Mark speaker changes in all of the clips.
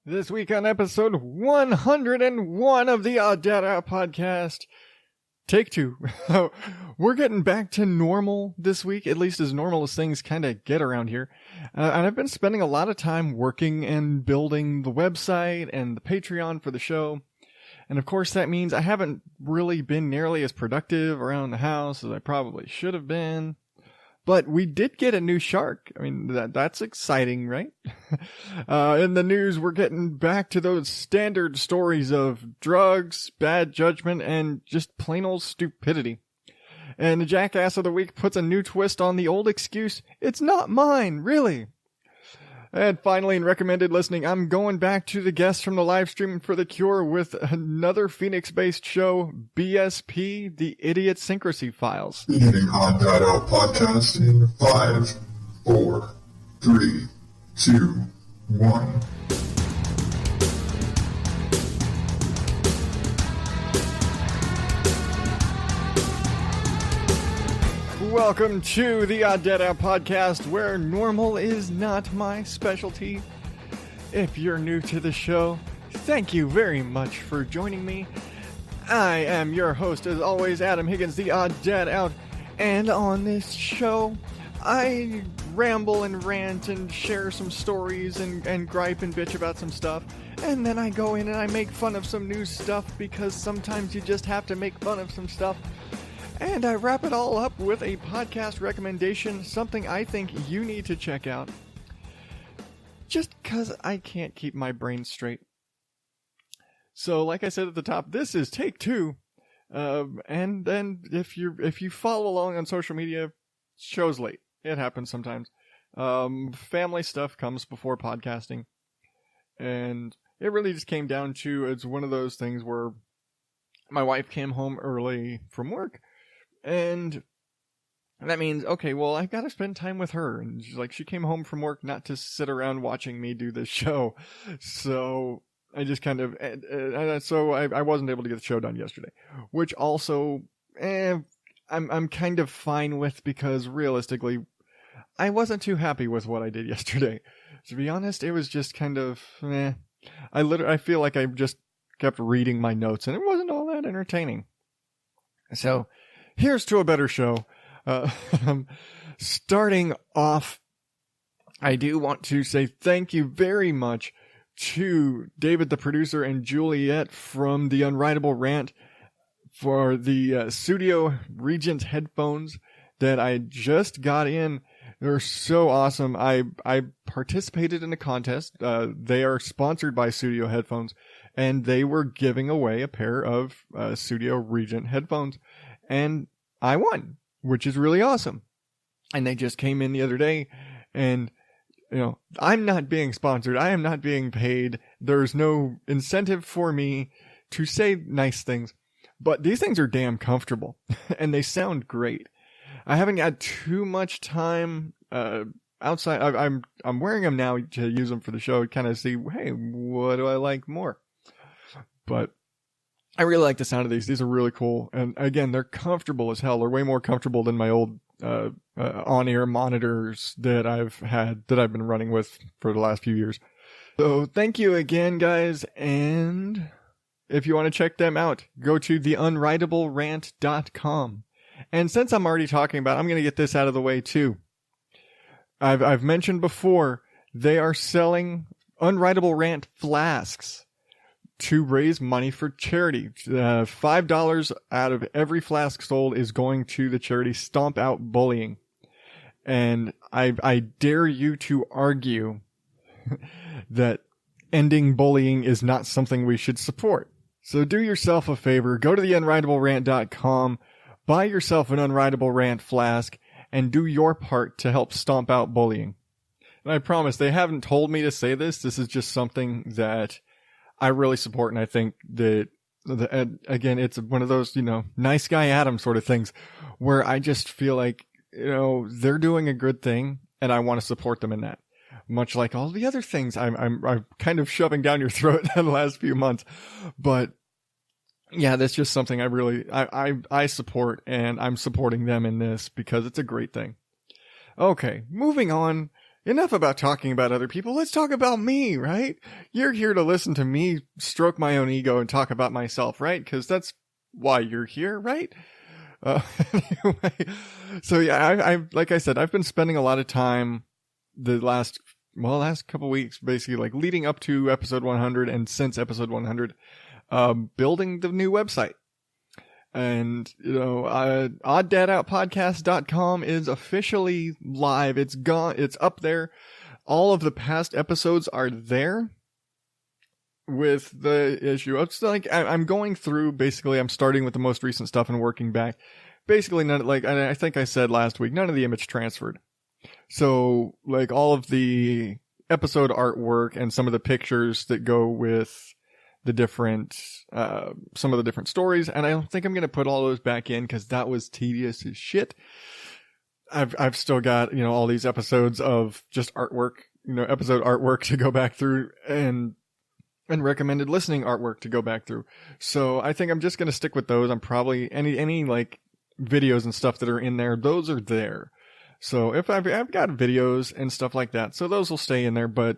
Speaker 1: This week on episode 101 of the Odd Dad Out podcast, take two. We're getting back to normal this week, at least as normal as things kind of get around here. And I've been spending a lot of time working and building the website and the Patreon for the show. And of course that means I haven't really been nearly as productive around the house as I probably should have been. But we did get a new shark. I mean, that's exciting, right? In the news, we're getting back to those standard stories of drugs, bad judgment, and just plain old stupidity. And the Jackass of the Week puts a new twist on the old excuse, it's not mine, really. And finally, in recommended listening, I'm going back to the guests from the live stream for The Cure with another Phoenix-based show, BSP, The Idiosyncrasy Files.
Speaker 2: Beginning Odd Dad Out podcast in 5, 4, 3, 2, 1.
Speaker 1: Welcome to the Odd Dad Out podcast, where normal is not my specialty. If you're new to the show, thank you very much for joining me. I am your host, as always, Adam Higgins, the Odd Dad Out, and on this show, I ramble and rant and share some stories and gripe and bitch about some stuff, and then I go in and I make fun of some new stuff, because sometimes you just have to make fun of some stuff. And I wrap it all up with a podcast recommendation, something I think you need to check out. Just because I can't keep my brain straight. So, like I said at the top, this is take two. And then if you follow along on social media, show's late. It happens sometimes. Family stuff comes before podcasting. And it really just came down to, it's one of those things where my wife came home early from work. And that means, okay, well, I gotta spend time with her. And she's like, she came home from work not to sit around watching me do this show. So I just kind of, so I wasn't able to get the show done yesterday, which also, I'm kind of fine with, because realistically, I wasn't too happy with what I did yesterday. To be honest, it was just kind of, I feel like I just kept reading my notes and it wasn't all that entertaining. So, here's to a better show. Starting off, I do want to say thank you very much to David, the producer, and Juliet from the Unwritable Rant for the Studio Regent headphones that I just got in. They're so awesome. I participated in a contest. They are sponsored by Studio Headphones, and they were giving away a pair of Studio Regent headphones. And I won, which is really awesome. And they just came in the other day, and, you know, I'm not being sponsored. I am not being paid. There's no incentive for me to say nice things, but these things are damn comfortable and they sound great. I haven't had too much time, outside. I'm wearing them now to use them for the show, kind of see, hey, what do I like more? But I really like the sound of these. These are really cool. And again, they're comfortable as hell. They're way more comfortable than my old on-ear monitors that I've been running with for the last few years. So thank you again, guys. And if you want to check them out, go to theunwritablerant.com. And since I'm already talking about it, I'm going to get this out of the way too. I've mentioned before, they are selling Unwritable Rant flasks to raise money for charity. $5 out of every flask sold is going to the charity Stomp Out Bullying. And I dare you to argue that ending bullying is not something we should support. So do yourself a favor, go to theunwritablerant.com, buy yourself an Unwritable Rant flask, and do your part to help stomp out bullying. And I promise, they haven't told me to say this. This is just something that I really support, and I think that, again, it's one of those, nice guy Adam sort of things where I just feel like, they're doing a good thing, and I want to support them in that. Much like all the other things I'm kind of shoving down your throat in the last few months. But yeah, that's just something I support, and I'm supporting them in this because it's a great thing. Okay, moving on enough about talking about other people. Let's talk about me, right? You're here to listen to me stroke my own ego and talk about myself, right? Because that's why you're here, right? Anyway, so yeah, I've like I said, I've been spending a lot of time the last couple weeks, basically like leading up to episode 100 and since episode 100, building the new website. And, oddadoutpodcast.com is officially live. It's gone. It's up there. All of the past episodes are there with the issue. It's like, I'm going through, basically, I'm starting with the most recent stuff and working back. Basically, I think I said last week, none of the image transferred. So, like, all of the episode artwork and some of the pictures that go with the different, some of the different stories, and I don't think I'm going to put all those back in because that was tedious as shit. I've still got, all these episodes of just artwork, episode artwork to go back through and recommended listening artwork to go back through. So I think I'm just going to stick with those. I'm probably any like videos and stuff that are in there, those are there. So if I've got videos and stuff like that, so those will stay in there, but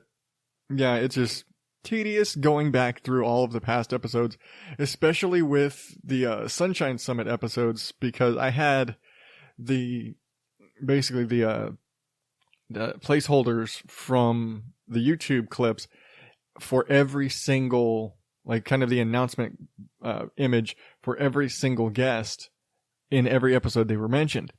Speaker 1: yeah, it's just tedious going back through all of the past episodes, especially with the Sunshine Summit episodes, because I had the placeholders from the YouTube clips for every single, like, kind of the announcement image for every single guest in every episode they were mentioned.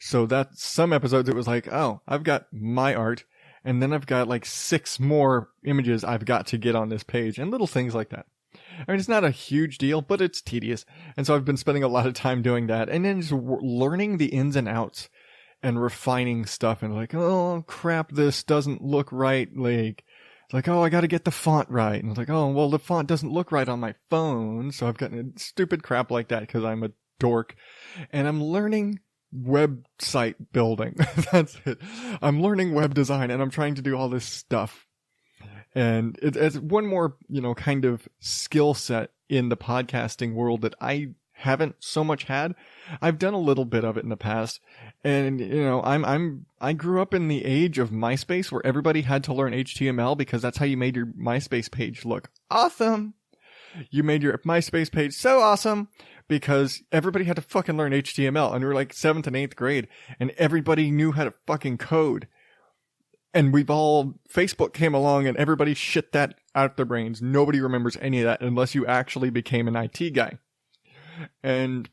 Speaker 1: So that some episodes it was like, oh, I've got my art, and then I've got like 6 more images I've got to get on this page, and little things like that. I mean, it's not a huge deal, but it's tedious. And so I've been spending a lot of time doing that, and then just learning the ins and outs and refining stuff, and like, oh crap, this doesn't look right. Like, oh, I got to get the font right. And it's like, oh, well, the font doesn't look right on my phone. So I've gotten stupid crap like that because I'm a dork, and I'm learning website building. That's it. I'm learning web design, and I'm trying to do all this stuff. And it's one more, kind of skill set in the podcasting world that I haven't so much had. I've done a little bit of it in the past, and I grew up in the age of MySpace where everybody had to learn HTML because that's how you made your MySpace page look awesome. You made your MySpace page so awesome because everybody had to fucking learn HTML, and we were like 7th and 8th grade, and everybody knew how to fucking code. And Facebook came along and everybody shit that out their brains. Nobody remembers any of that unless you actually became an IT guy. And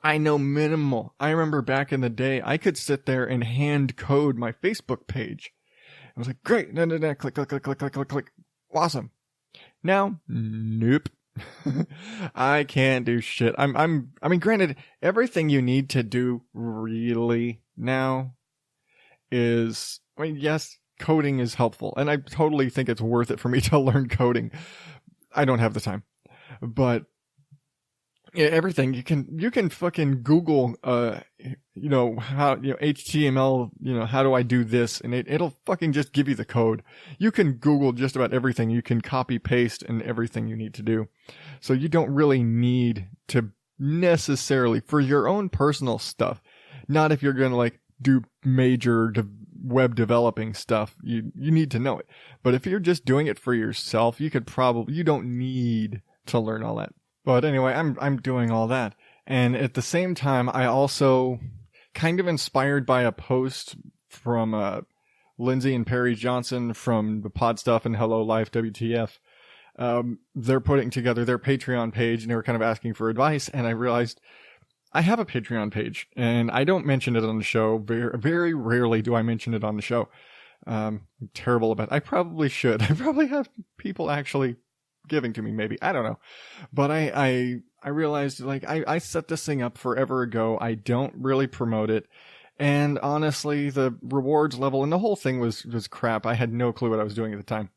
Speaker 1: I know minimal. I remember back in the day, I could sit there and hand code my Facebook page. I was like, great, click, click, click, click, click, click, click. Awesome. Now, nope. I can't do shit. I mean, granted, everything you need to do really now is, yes, coding is helpful, and I totally think it's worth it for me to learn coding. I don't have the time, but everything you can fucking Google, how, HTML, how do I do this? And it'll fucking just give you the code. You can Google just about everything. You can copy paste and everything you need to do. So you don't really need to necessarily, for your own personal stuff, not if you're going to like do major web developing stuff, you need to know it. But if you're just doing it for yourself, you don't need to learn all that. But anyway, I'm doing all that. And at the same time, I also, kind of inspired by a post from Lindsay and Perry Johnson from the Pod Stuff and Hello Life WTF. They're putting together their Patreon page, and they were kind of asking for advice. And I realized I have a Patreon page, and I don't mention it on the show. Very, very rarely do I mention it on the show. I'm terrible about it. I probably should. I probably have people actually giving to me, maybe. I don't know. But I realized, like, I set this thing up forever ago. I don't really promote it. And honestly, the rewards level and the whole thing was crap. I had no clue what I was doing at the time.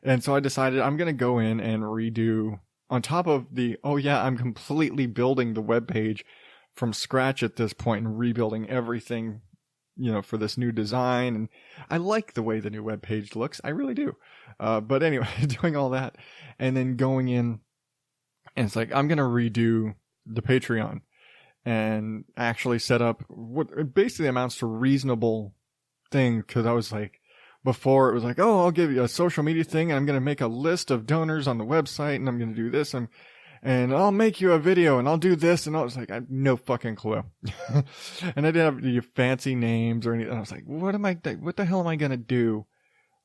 Speaker 1: And so I decided I'm going to go in and redo, on top of I'm completely building the web page from scratch at this point and rebuilding everything, for this new design. And I like the way the new web page looks. I really do. But anyway, doing all that and then going in, and it's like, I'm going to redo the Patreon and actually set up what basically amounts to reasonable thing. Cause I was like, before it was like, oh, I'll give you a social media thing. And I'm going to make a list of donors on the website and I'm going to do this. And I'll make you a video and I'll do this. And I was like, I have no fucking clue. And I didn't have any fancy names or anything. I was like, what the hell am I going to do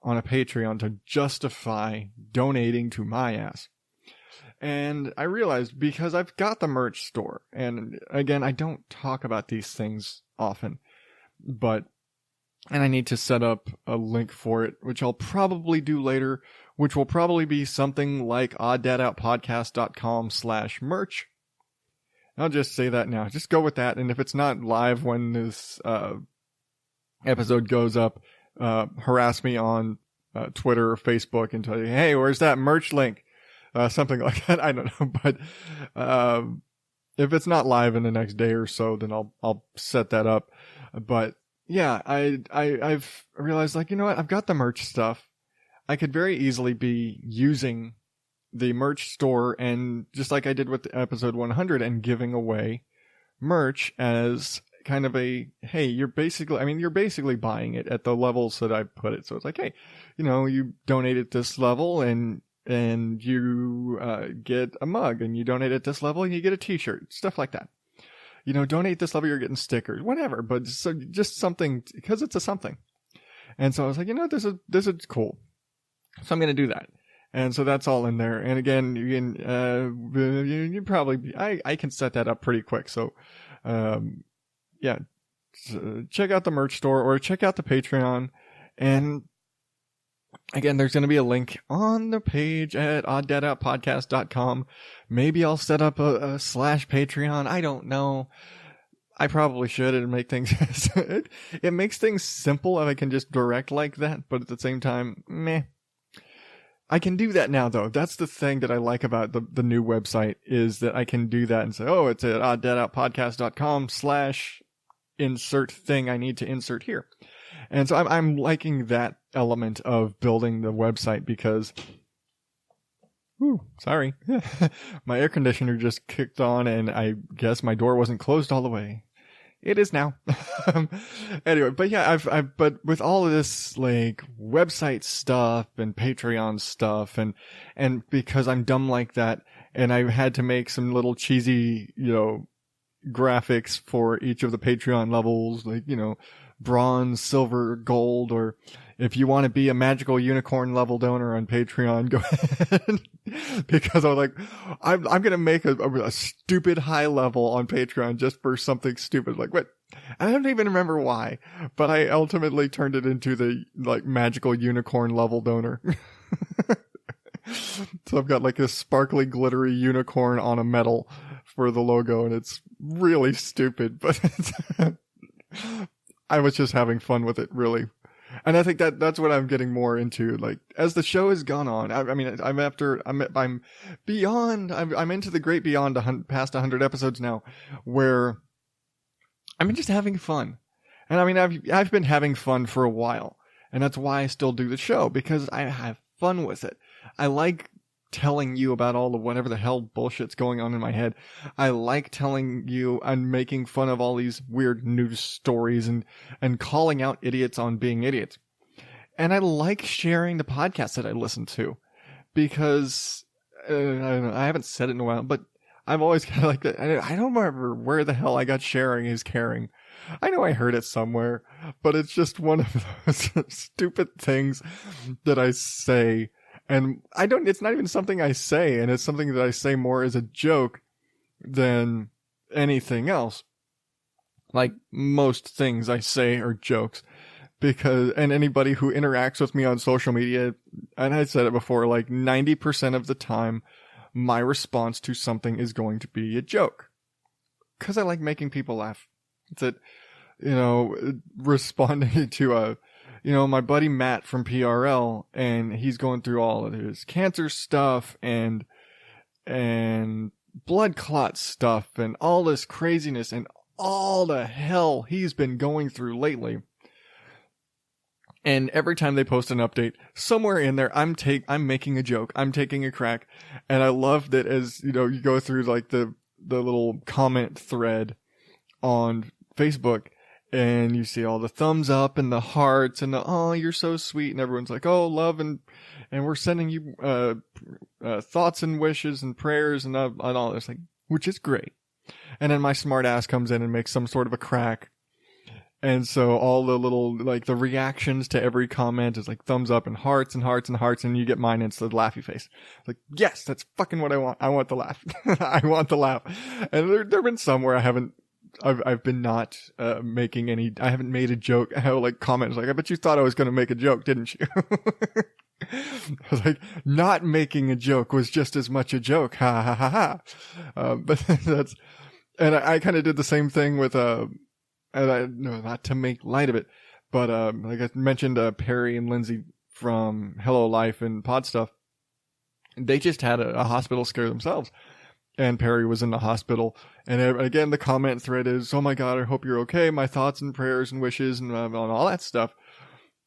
Speaker 1: on a Patreon to justify donating to my ass? And I realized, because I've got the merch store, and again, I don't talk about these things often, and I need to set up a link for it, which I'll probably do later, which will probably be something like odddadoutpodcast.com/merch. I'll just say that now. Just go with that. And if it's not live when this episode goes up, harass me on Twitter or Facebook and tell you, hey, where's that merch link? Something like that. I don't know. But if it's not live in the next day or so, then I'll set that up. But yeah, I've realized, like, you know what? I've got the merch stuff. I could very easily be using the merch store, and just like I did with episode 100, and giving away merch as kind of a, hey, you're basically buying it at the levels that I put it. So it's like, hey, you donate at this level and you get a mug, and you donate at this level and you get a t-shirt, stuff like that. Donate this level, you're getting stickers, whatever, but so just something, because it's a something. And so I was like, this is cool. So I'm going to do that. And so that's all in there. And again, you probably, I can set that up pretty quick. So, yeah, check out the merch store or check out the Patreon. And again, there's going to be a link on the page at odddadoutpodcast.com. Maybe I'll set up a /Patreon. I don't know. I probably should, and make things, it makes things simple if I can just direct like that. But at the same time, meh. I can do that now, though. That's the thing that I like about the new website, is that I can do that and say, oh, it's at odddadoutpodcast.com/insert thing I need to insert here. And so I'm liking that element of building the website, because, sorry, my air conditioner just kicked on, and I guess my door wasn't closed all the way. It is now. Anyway, but yeah, but with all of this, like, website stuff and Patreon stuff, and because I'm dumb like that, and I had to make some little cheesy, graphics for each of the Patreon levels, like, bronze, silver, gold, or if you want to be a magical unicorn level donor on Patreon, go ahead. Because I was like, I'm going to make a stupid high level on Patreon just for something stupid. Like, what? I don't even remember why, but I ultimately turned it into the, like, magical unicorn level donor. So I've got like this sparkly, glittery unicorn on a medal for the logo, and it's really stupid, but I was just having fun with it, really. And I think that's what I'm getting more into. Like, as the show has gone on, I'm into the great beyond, past 100 episodes now, where I'm just having fun. And I mean, I've been having fun for a while, and that's why I still do the show, because I have fun with it. I like telling you about all of whatever the hell bullshit's going on in my head. I like telling you and making fun of all these weird news stories and calling out idiots on being idiots. And I like sharing the podcasts that I listen to, because I don't know, I haven't said it in a while, but I've always kind of like that. I don't remember where the hell I got sharing is caring. I know I heard it somewhere, but it's just one of those stupid things that I say. And it's not even something I say, and it's something that I say more as a joke than anything else. Like, most things I say are jokes, and anybody who interacts with me on social media, and I said it before, like 90% of the time, my response to something is going to be a joke. 'Cause I like making people laugh. It's responding to my buddy Matt from PRL, and he's going through all of his cancer stuff and blood clot stuff and all this craziness and all the hell he's been going through lately. And every time they post an update, somewhere in there, I'm making a joke. I'm taking a crack. And I love that, as you go through like the little comment thread on Facebook, And you see all the thumbs up and the hearts and the, oh, you're so sweet. And everyone's like, oh, love. And we're sending you, thoughts and wishes and prayers and all this, like, which is great. And then my smart ass comes in and makes some sort of a crack. And so all the little, like, the reactions to every comment is like thumbs up and hearts and hearts and hearts. And you get mine, and it's the laughy face. Like, yes, that's fucking what I want. I want the laugh. I want the laugh. And there have been some where I've been not, making any, I haven't made a joke. I have like comments like, I bet you thought I was going to make a joke, didn't you? I was like, not making a joke was just as much a joke. Ha ha ha ha. But that's, and I kind of did the same thing with, and no, not to make light of it, but, like I mentioned, Perry and Lindsay from Hello Life and Pod Stuff, they just had a hospital scare themselves. And Perry was in the hospital. And again, the comment thread is, oh my God, I hope you're okay. My thoughts and prayers and wishes and all that stuff.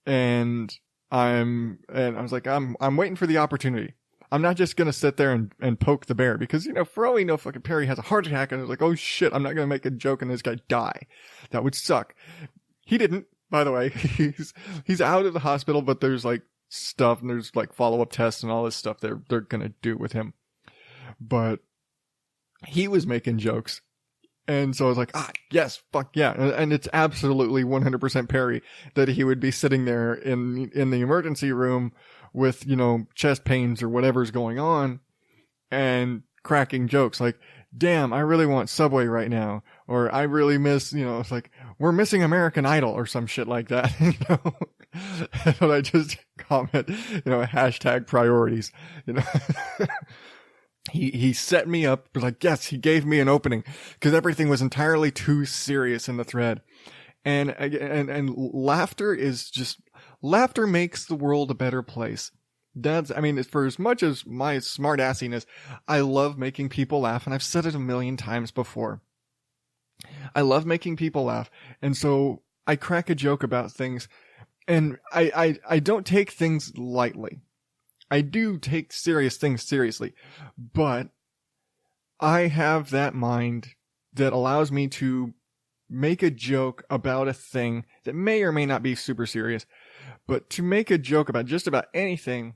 Speaker 1: And I was like, I'm waiting for the opportunity. I'm not just going to sit there and poke the bear because, for all we know, fucking Perry has a heart attack and I was like, oh shit, I'm not going to make a joke and this guy die. That would suck. He didn't, by the way. He's out of the hospital, but there's like stuff and there's like follow-up tests and all this stuff they're going to do with him. But he was making jokes. And so I was like, yes, fuck yeah. And it's absolutely 100% Perry that he would be sitting there in the emergency room with, chest pains or whatever's going on and cracking jokes like, damn, I really want Subway right now. Or I really miss, it's like, we're missing American Idol or some shit like that. And I just comment, hashtag priorities, He set me up, like, yes, he gave me an opening because everything was entirely too serious in the thread. And laughter laughter makes the world a better place. For as much as my smart assiness, I love making people laugh. And I've said it a million times before. I love making people laugh. And so I crack a joke about things and I don't take things lightly. I do take serious things seriously, but I have that mind that allows me to make a joke about a thing that may or may not be super serious, but to make a joke about just about anything,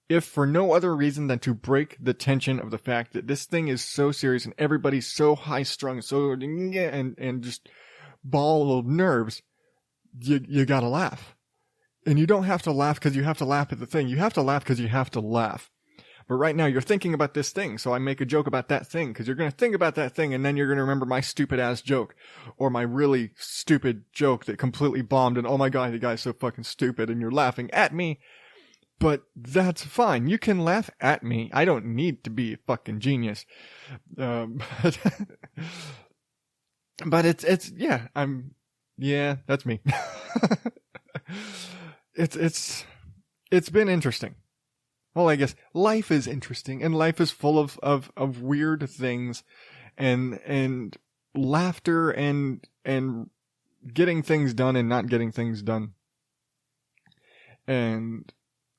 Speaker 1: if for no other reason than to break the tension of the fact that this thing is so serious and everybody's so high strung, and just ball of nerves, you gotta laugh. And you don't have to laugh because you have to laugh at the thing. You have to laugh because you have to laugh. But right now you're thinking about this thing. So I make a joke about that thing because you're going to think about that thing. And then you're going to remember my stupid ass joke or my really stupid joke that completely bombed. And oh my God, the guy's so fucking stupid. And you're laughing at me. But that's fine. You can laugh at me. I don't need to be a fucking genius. But that's me. It's been interesting. Well, I guess life is interesting and life is full of weird things and laughter and getting things done and not getting things done. And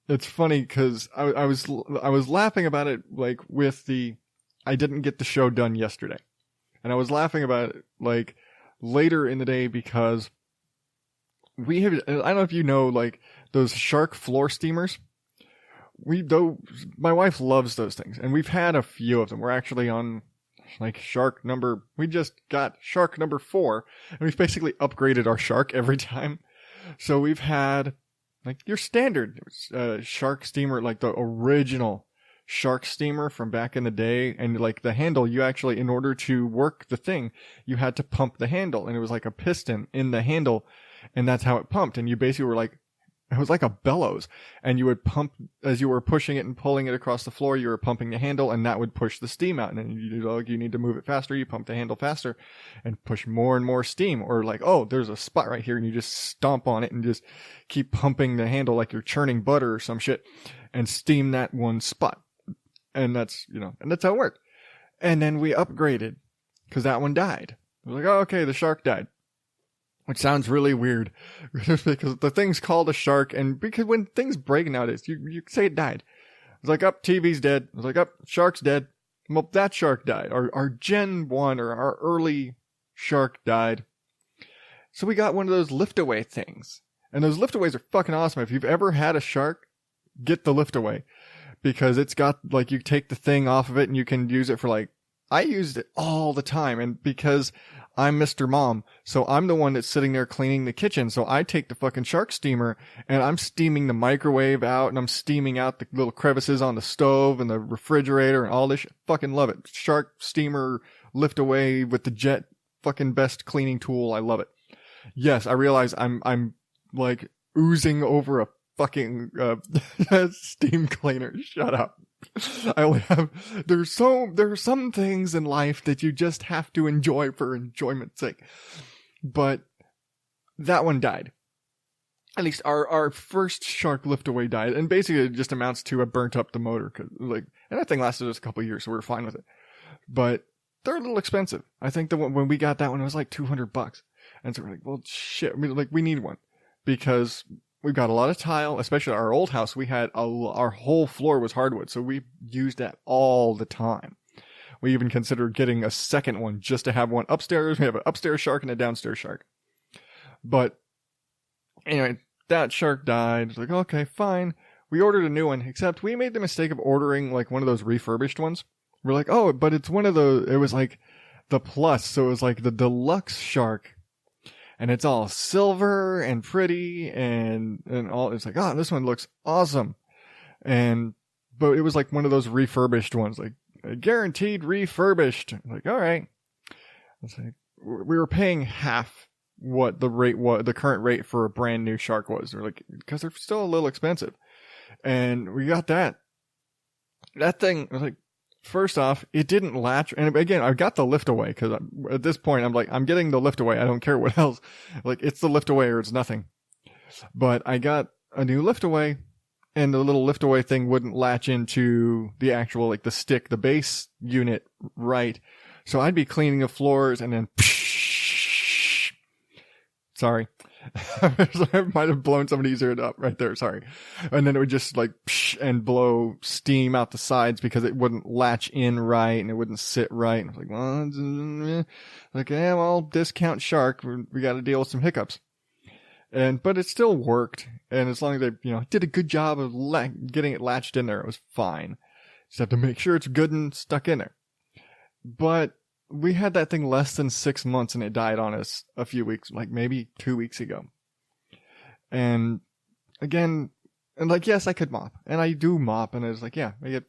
Speaker 1: it's funny because I was laughing about it like with I didn't get the show done yesterday. And I was laughing about it like later in the day because I don't know if you know, like those shark floor steamers. My wife loves those things and we've had a few of them. We're actually on like we just got shark number 4 and we've basically upgraded our shark every time. So we've had like your standard, shark steamer, like the original shark steamer from back in the day. And like the handle, you actually, in order to work the thing, you had to pump the handle and it was like a piston in the handle. And that's how it pumped. And you basically were like, it was like a bellows. And you would pump as you were pushing it and pulling it across the floor. You were pumping the handle and that would push the steam out. And then you need to move it faster. You pump the handle faster and push more and more steam. Or like, oh, there's a spot right here. And you just stomp on it and just keep pumping the handle like you're churning butter or some shit and steam that one spot. And that's, and that's how it worked. And then we upgraded because that one died. I was like, oh, okay, the shark died. Which sounds really weird because the thing's called a shark. And because when things break nowadays, you say it died. It's like, up, TV's dead. It's like, up, shark's dead. Well, that shark died. Our Gen 1 or our early shark died. So we got one of those lift away things. And those lift aways are fucking awesome. If you've ever had a shark, get the lift away. Because it's got, like, you take the thing off of it and you can use it for, like, I used it all the time. And because I'm Mr. Mom, so I'm the one that's sitting there cleaning the kitchen. So I take the fucking shark steamer and I'm steaming the microwave out and I'm steaming out the little crevices on the stove and the refrigerator and all this shit. Fucking love it. Shark steamer lift away with the jet, fucking best cleaning tool. I love it. Yes, I realize I'm like oozing over a fucking steam cleaner. Shut up. I only have, there are some things in life that you just have to enjoy for enjoyment's sake. But that one died. At least our first shark lift away died. And basically it just amounts to I burnt up the motor. Cause like, and that thing lasted us a couple of years, so we were fine with it. But they're a little expensive. I think the one, when we got that one, it was like $200. And so we're like, well, shit. I mean, like, we need one because we've got a lot of tile, especially our old house. We had our whole floor was hardwood, so we used that all the time. We even considered getting a second one just to have one upstairs. We have an upstairs shark and a downstairs shark. But anyway, that shark died. It's like, okay, fine. We ordered a new one, except we made the mistake of ordering like one of those refurbished ones. We're like, oh, but it's one of the, it was like the plus, so it was like the deluxe shark. And it's all silver and pretty and all. It's like, oh, this one looks awesome. But it was like one of those refurbished ones, like guaranteed refurbished. Like, all right. It's like, we were paying half what the rate was, the current rate for a brand new shark was. They're like, because they're still a little expensive. And we got that. That thing was like, first off, it didn't latch. And again, I got the lift away because at this point, I'm like, I'm getting the lift away. I don't care what else. Like, it's the lift away or it's nothing. But I got a new lift away and the little lift away thing wouldn't latch into the actual, like the stick, the base unit right. So I'd be cleaning the floors and then, sorry. I might have blown somebody's ear up right there. Sorry. And then it would just like and blow steam out the sides because it wouldn't latch in right and it wouldn't sit right. And I was like, well, okay, well, discount shark. We got to deal with some hiccups. But it still worked. And as long as they, did a good job of getting it latched in there, it was fine. Just have to make sure it's good and stuck in there. But we had that thing less than 6 months and it died on us a few weeks, like maybe 2 weeks ago. And again, and like, yes, I could mop and I do mop. And I was like, yeah, I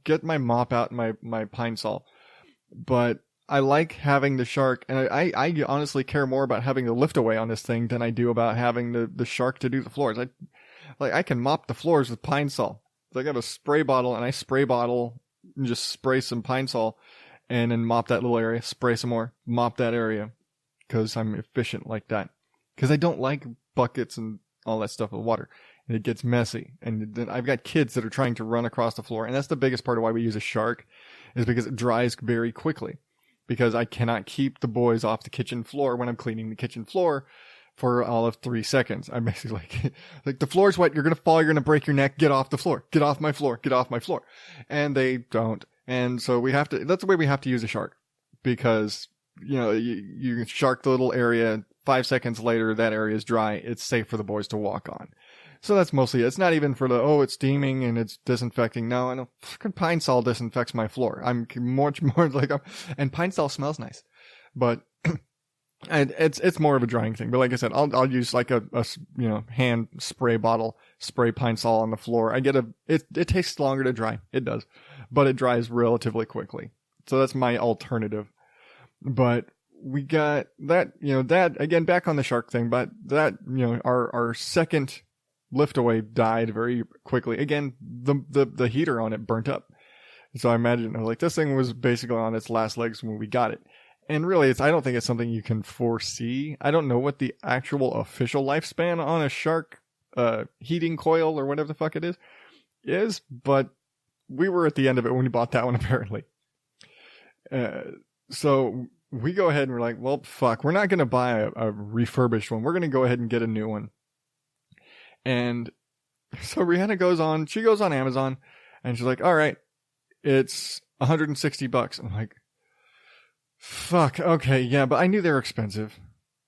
Speaker 1: get my mop out and my pine saw. But I like having the shark. And I honestly care more about having the lift away on this thing than I do about having the shark to do the floors. I can mop the floors with pine saw. Like I have a spray bottle and I spray bottle and just spray some pine saw. And then mop that little area, spray some more, mop that area. Because I'm efficient like that. Because I don't like buckets and all that stuff with water. And it gets messy. And then I've got kids that are trying to run across the floor. And that's the biggest part of why we use a shark. Is because it dries very quickly. Because I cannot keep the boys off the kitchen floor when I'm cleaning the kitchen floor for all of 3 seconds. I'm basically like the floor's wet, you're going to fall, you're going to break your neck, get off the floor. Get off my floor, get off my floor. And they don't. And so that's the way we have to use a shark because, you shark the little area 5 seconds later, that area is dry. It's safe for the boys to walk on. So that's mostly it. It's not even for it's steaming and it's disinfecting. No, I know fucking pine saw disinfects my floor. I'm much more like, and pine saw smells nice, but and it's more of a drying thing. But like I said, I'll use like a hand spray bottle, spray pine saw on the floor. It takes longer to dry. It does. But it dries relatively quickly. So that's my alternative. But we got that, that again, back on the shark thing, but that, our second lift away died very quickly. Again, the heater on it burnt up. So I imagine this thing was basically on its last legs when we got it. And really, I don't think it's something you can foresee. I don't know what the actual official lifespan on a shark, heating coil or whatever the fuck it is, but we were at the end of it when we bought that one, apparently. So we go ahead and we're like, well, fuck, we're not going to buy a refurbished one. We're going to go ahead and get a new one. And so Rihanna goes on Amazon and she's like, all right, it's $160. I'm like, fuck, okay, yeah, but I knew they were expensive.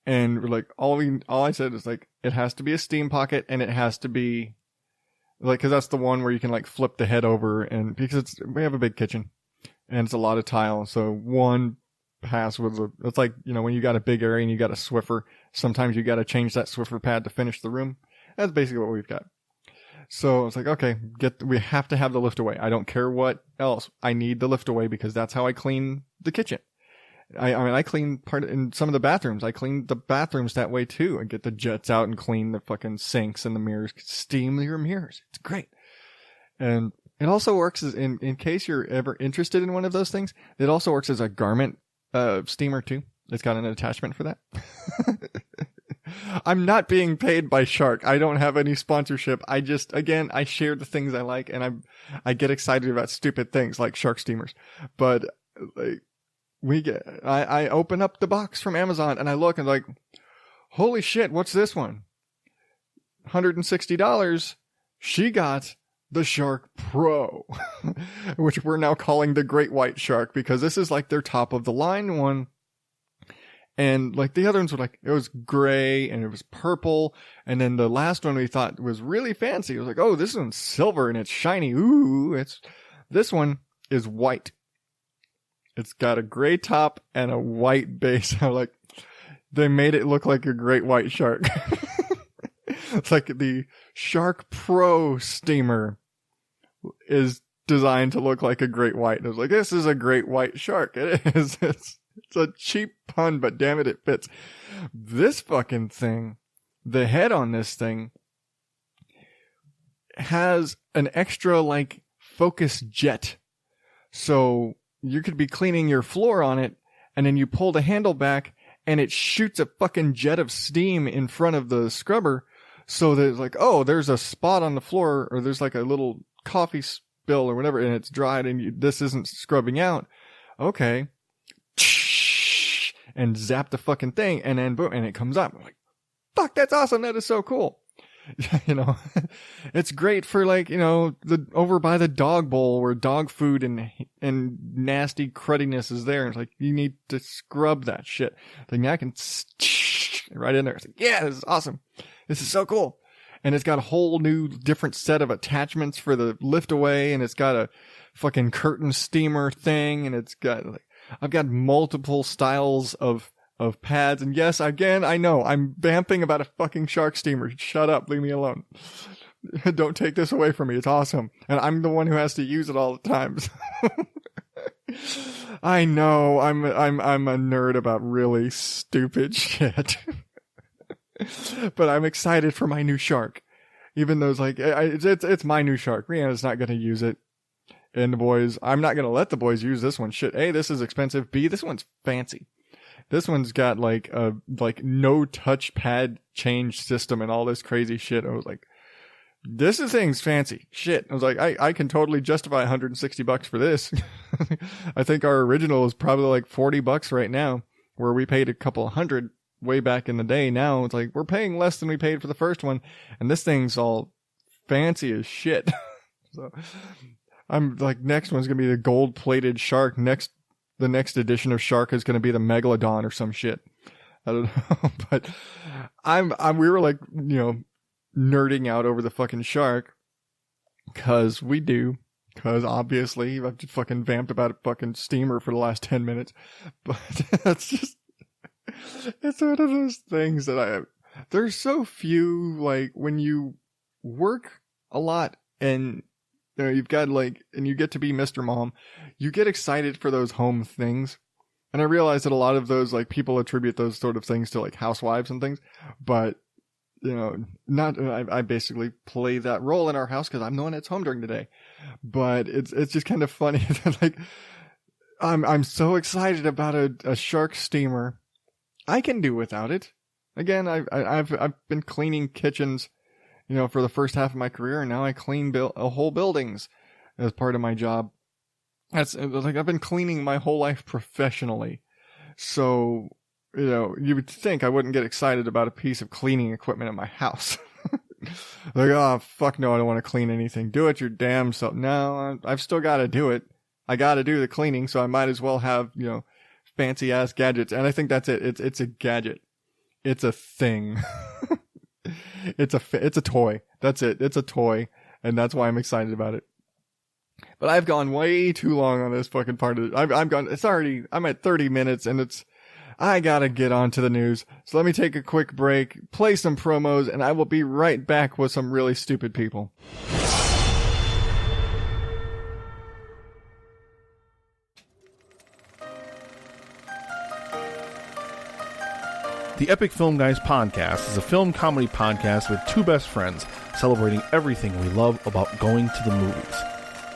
Speaker 1: And we're like, all I said is like, it has to be a steam pocket, and it has to be like, cause that's the one where you can like flip the head over, and because we have a big kitchen and it's a lot of tile. So one pass with it's like, you know, when you got a big area and you got a Swiffer, sometimes you got to change that Swiffer pad to finish the room. That's basically what we've got. So I was like, okay, we have to have the lift away. I don't care what else. I need the lift away because that's how I clean the kitchen. I mean, I clean in some of the bathrooms. I clean the bathrooms that way too. I get the jets out and clean the fucking sinks and the mirrors. Steam your mirrors. It's great. And it also works in case you're ever interested in one of those things. It also works as a garment steamer too. It's got an attachment for that. I'm not being paid by Shark. I don't have any sponsorship. I share the things I like, and I get excited about stupid things like Shark steamers. But like, I open up the box from Amazon and I look and like, holy shit, what's this one? $160. She got the Shark Pro, which we're now calling the Great White Shark because this is like their top of the line one. And like the other ones were like, it was gray and it was purple. And then the last one we thought was really fancy. It was like, oh, this one's silver and it's shiny. Ooh, this one is white. It's got a gray top and a white base. I'm like, they made it look like a great white shark. It's like the Shark Pro steamer is designed to look like a great white. And I was like, this is a great white shark. It is. It's a cheap pun, but damn it, it fits. This fucking thing, the head on this thing has an extra like focus jet. So you could be cleaning your floor on it, and then you pull the handle back, and it shoots a fucking jet of steam in front of the scrubber. So there's like, oh, there's a spot on the floor, or there's like a little coffee spill or whatever, and it's dried, and this isn't scrubbing out. Okay. And zap the fucking thing, and then boom, and it comes up. I'm like, fuck, that's awesome. That is so cool. You know, it's great for like, you know, over by the dog bowl where dog food and nasty crudiness is there. It's like, you need to scrub that shit. Like, I can right in there. It's like, yeah, this is awesome. This is so cool. And it's got a whole new different set of attachments for the lift away. And it's got a fucking curtain steamer thing. And it's got like, I've got multiple styles of pads. And yes, again, I know I'm vamping about a fucking shark steamer. Shut up. Leave me alone. Don't take this away from me. It's awesome. And I'm the one who has to use it all the time. I know I'm a nerd about really stupid shit, but I'm excited for my new shark. Even though it's like, it's my new shark. Rihanna's not going to use it. And the boys, I'm not going to let the boys use this one. Shit. A, this is expensive. B, this one's fancy. This one's got like a no touchpad change system and all this crazy shit. I was like, this thing's fancy. Shit. I was like, I can totally justify $160 for this. I think our original is probably like $40 right now, where we paid a couple hundred way back in the day. Now it's like, we're paying less than we paid for the first one. And this thing's all fancy as shit. So I'm like, next one's going to be the gold plated shark. The next edition of Shark is going to be the Megalodon or some shit. I don't know. But we were like, you know, nerding out over the fucking shark. Cause obviously I've just fucking vamped about a fucking steamer for the last 10 minutes. But it's one of those things that there's so few, like when you work a lot and you know, you've got like, and you get to be Mr. Mom, you get excited for those home things. And I realize that a lot of those, like, people attribute those sort of things to like housewives and things. But, you know, I basically play that role in our house because I'm the one that's home during the day. But it's just kind of funny that like, I'm so excited about a shark steamer. I can do without it. Again, I've been cleaning kitchens, you know, for the first half of my career, and now I clean whole buildings as part of my job. That's like, I've been cleaning my whole life professionally. So, you know, you would think I wouldn't get excited about a piece of cleaning equipment in my house. Like, oh, fuck no, I don't want to clean anything. Do it your damn self. No, I've still got to do it. I got to do the cleaning, so I might as well have, you know, fancy ass gadgets. And I think that's it. It's a gadget. It's a thing. It's a toy. That's it. It's a toy. And that's why I'm excited about it. But I've gone way too long on this fucking part of it. I'm at 30 minutes and I gotta get on to the news. So let me take a quick break, play some promos, and I will be right back with some really stupid people.
Speaker 3: The Epic Film Guys podcast is a film comedy podcast with two best friends celebrating everything we love about going to the movies.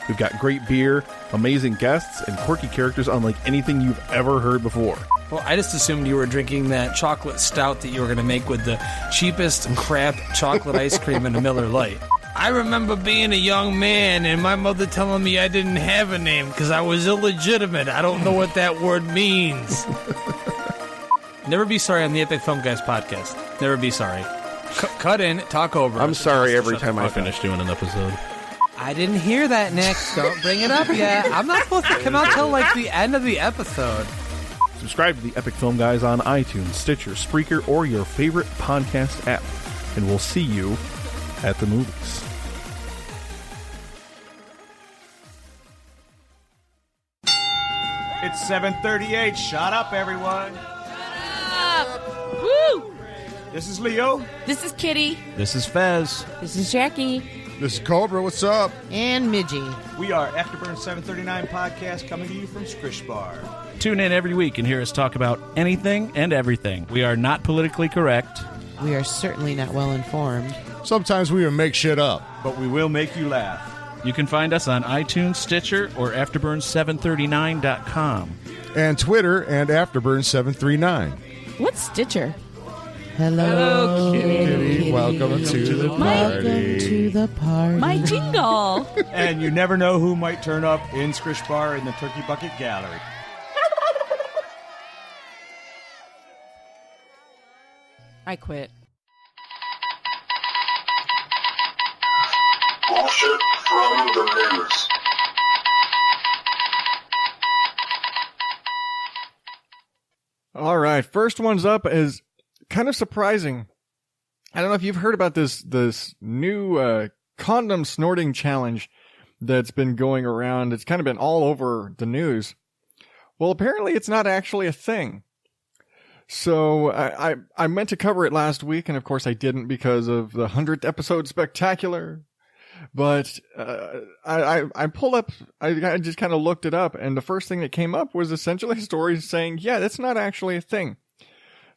Speaker 3: We've got great beer, amazing guests, and quirky characters unlike anything you've ever heard before.
Speaker 4: Well, I just assumed you were drinking that chocolate stout that you were going to make with the cheapest crap chocolate ice cream in a Miller Lite. I remember being a young man and my mother telling me I didn't have a name because I was illegitimate. I don't know what that word means. Never be sorry on the Epic Film Guys podcast. Never be sorry. Cut in, talk over.
Speaker 3: I'm sorry every time I finish doing an episode.
Speaker 4: I didn't hear that, Nick. Don't bring it up yet. I'm not supposed to come out till like the end of the episode.
Speaker 3: Subscribe to the Epic Film Guys on iTunes, Stitcher, Spreaker, or your favorite podcast app. And we'll see you at the movies.
Speaker 5: It's 7:38. Shut up, everyone.
Speaker 6: Woo!
Speaker 5: This is Leo.
Speaker 6: This is Kitty.
Speaker 5: This is Fez.
Speaker 6: This is Jackie.
Speaker 7: This is Cobra. What's up?
Speaker 6: And Midgie.
Speaker 5: We are Afterburn 739 podcast coming to you from Scrish Bar.
Speaker 8: Tune in every week and hear us talk about anything and everything. We are not politically correct.
Speaker 9: We are certainly not well informed.
Speaker 7: Sometimes we even make shit up.
Speaker 5: But we will make you laugh.
Speaker 8: You can find us on iTunes, Stitcher, or Afterburn739.com.
Speaker 7: And Twitter and Afterburn739.
Speaker 6: What's Stitcher?
Speaker 9: Hello,
Speaker 7: Kitty. Welcome to the party.
Speaker 9: Welcome to the party.
Speaker 6: My jingle.
Speaker 5: And you never know who might turn up in Scrish Bar in the Turkey Bucket Gallery.
Speaker 6: I quit.
Speaker 2: Bullshit from the news.
Speaker 1: All right, first one's up is kind of surprising. I don't know if you've heard about this new condom snorting challenge that's been going around. It's kind of been all over the news. Well, apparently it's not actually a thing. So I meant to cover it last week, and of course I didn't because of the 100th episode spectacular. But I pulled up, I just kind of looked it up, and the first thing that came up was essentially a story saying, yeah, that's not actually a thing.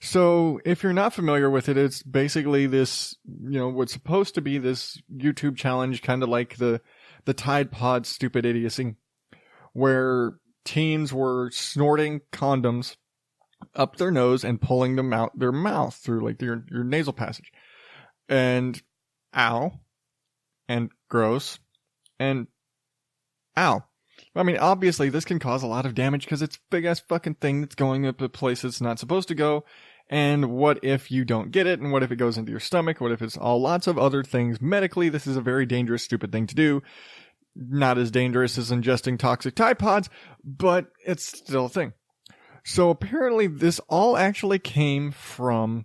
Speaker 1: So if you're not familiar with it, it's basically this, what's supposed to be this YouTube challenge, kind of like the Tide Pod stupid idiocy, where teens were snorting condoms up their nose and pulling them out their mouth through like your nasal passage. And ow. And gross, and ow. I mean, obviously, this can cause a lot of damage because it's a big-ass fucking thing that's going up a place it's not supposed to go. And what if you don't get it? And what if it goes into your stomach? What if it's lots of other things? Medically, this is a very dangerous, stupid thing to do. Not as dangerous as ingesting toxic Tide Pods, but it's still a thing. So apparently, this all actually came from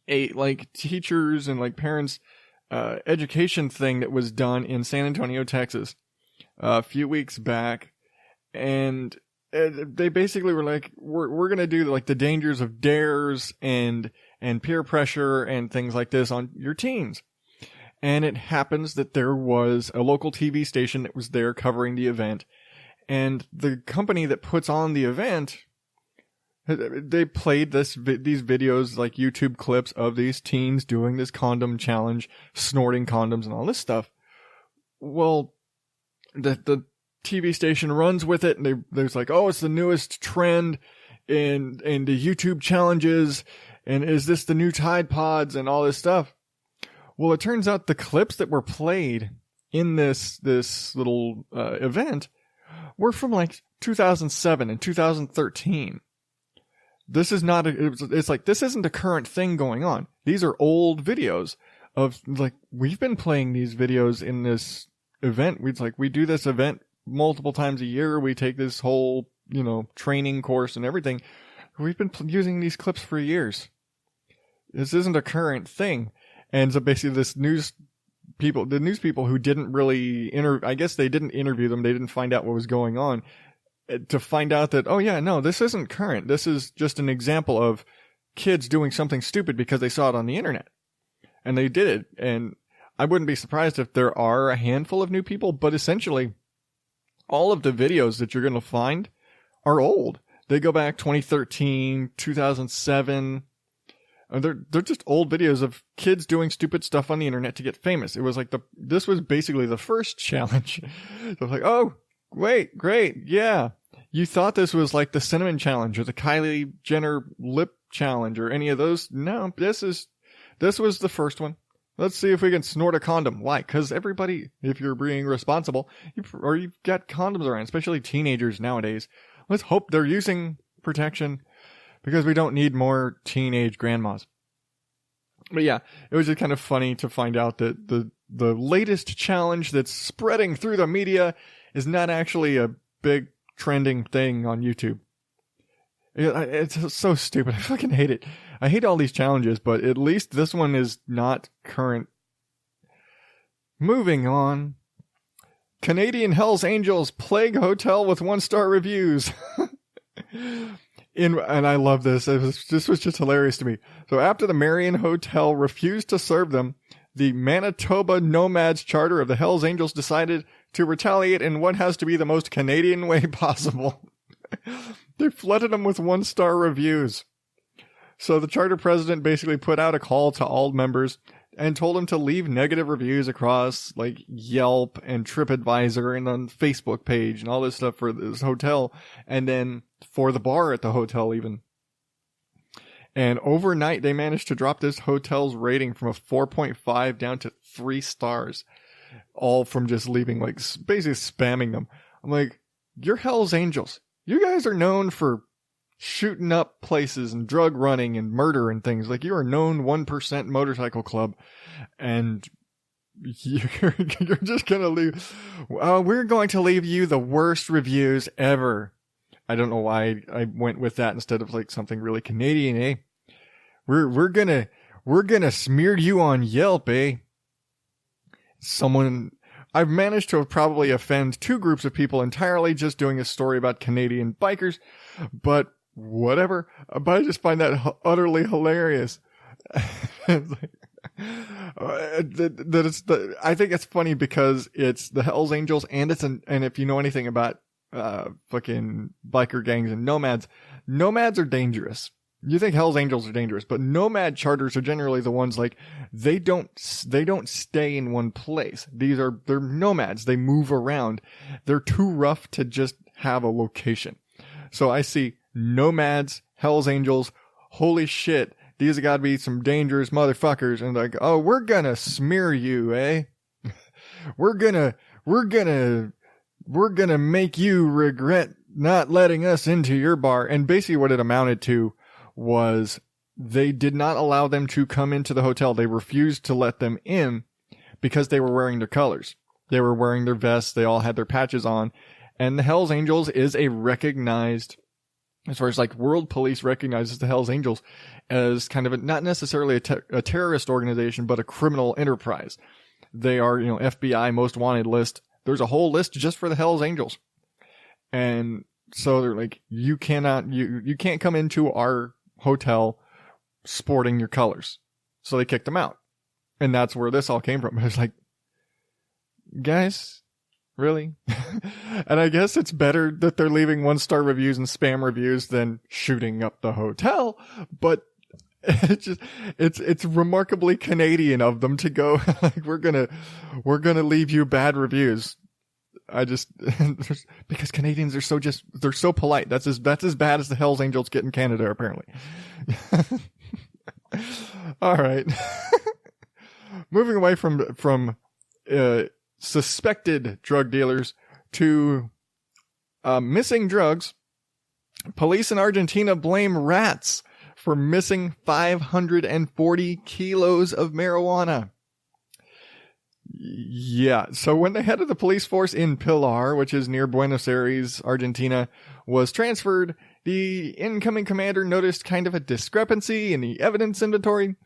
Speaker 1: teachers and parents' education thing that was done in San Antonio, Texas, a few weeks back, and they basically were like, we're gonna do like the dangers of dares and peer pressure and things like this on your teens. And it happens that there was a local TV station that was there covering the event, and the company that puts on the event, they played these videos, like YouTube clips of these teens doing this condom challenge, snorting condoms and all this stuff. Well, the TV station runs with it, and there's like, oh, it's the newest trend in the YouTube challenges, and is this the new Tide Pods and all this stuff? Well, it turns out the clips that were played in this little event were from like 2007 and 2013. This is not it's like, this isn't a current thing going on. These are old videos of like, we've been playing these videos in this event. We do this event multiple times a year. We take this whole, training course and everything. We've been using these clips for years. This isn't a current thing. And so basically the news people who didn't really I guess they didn't interview them. They didn't find out what was going on to find out that, oh yeah, no, this isn't current. This is just an example of kids doing something stupid because they saw it on the internet and they did it. And I wouldn't be surprised if there are a handful of new people, but essentially all of the videos that you're going to find are old. They go back 2013, 2007. They're just old videos of kids doing stupid stuff on the internet to get famous. It was like this was basically the first challenge. So I was like, oh, wait, great. Yeah. You thought this was like the cinnamon challenge or the Kylie Jenner lip challenge or any of those. No, this was the first one. Let's see if we can snort a condom. Why? Because everybody, if you're being responsible, you've got condoms around, especially teenagers nowadays. Let's hope they're using protection because we don't need more teenage grandmas. But yeah, it was just kind of funny to find out that the latest challenge that's spreading through the media is not actually a big trending thing on YouTube. It's so stupid. I fucking hate it. I hate all these challenges, but at least this one is not current. Moving on. Canadian Hells Angels plague hotel with 1-star reviews. And I love this. This was just hilarious to me. So after the Marion Hotel refused to serve them, the Manitoba Nomads charter of the Hells Angels decided to retaliate in what has to be the most Canadian way possible. They flooded them with 1-star reviews. So the charter president basically put out a call to all members and told them to leave negative reviews across like Yelp and TripAdvisor and on Facebook page and all this stuff for this hotel, and then for the bar at the hotel even. And overnight they managed to drop this hotel's rating from a 4.5 down to 3 stars, all from just leaving, like basically spamming them. I'm like, you're Hell's Angels. You guys are known for shooting up places and drug running and murder and things. Like, you are known 1% motorcycle club, and you're just gonna leave. We're going to leave you the worst reviews ever. I don't know why I went with that instead of like something really Canadian, eh? We're gonna smear you on Yelp, eh? I've managed to probably offend 2 groups of people entirely just doing a story about Canadian bikers, but whatever. But I just find that utterly hilarious. I think it's funny because it's the Hells Angels and and if you know anything about fucking biker gangs and nomads are dangerous. You think Hells Angels are dangerous, but nomad charters are generally the ones like they don't stay in one place. They're nomads. They move around. They're too rough to just have a location. So I see nomads, Hells Angels. Holy shit. These have got to be some dangerous motherfuckers. And like, oh, we're gonna smear you, eh? We're gonna make you regret not letting us into your bar. And basically what it amounted to was they did not allow them to come into the hotel. They refused to let them in because they were wearing their colors. They were wearing their vests. They all had their patches on. And the Hells Angels is a recognized, as far as like world police recognizes the Hells Angels as kind of not necessarily a terrorist organization, but a criminal enterprise. They are, FBI most wanted list. There's a whole list just for the Hells Angels. And so they're like, you can't come into our hotel sporting your colors. So they kicked them out. And that's where this all came from. It's like, guys, really? And I guess it's better that they're leaving 1-star reviews and spam reviews than shooting up the hotel. But it's remarkably Canadian of them to go like, we're gonna leave you bad reviews. Because Canadians are they're so polite. That's as bad as the Hells Angels get in Canada, apparently. All right. Moving away from suspected drug dealers to missing drugs. Police in Argentina blame rats for missing 540 kilos of marijuana. Yeah, so when the head of the police force in Pilar, which is near Buenos Aires, Argentina, was transferred, the incoming commander noticed kind of a discrepancy in the evidence inventory.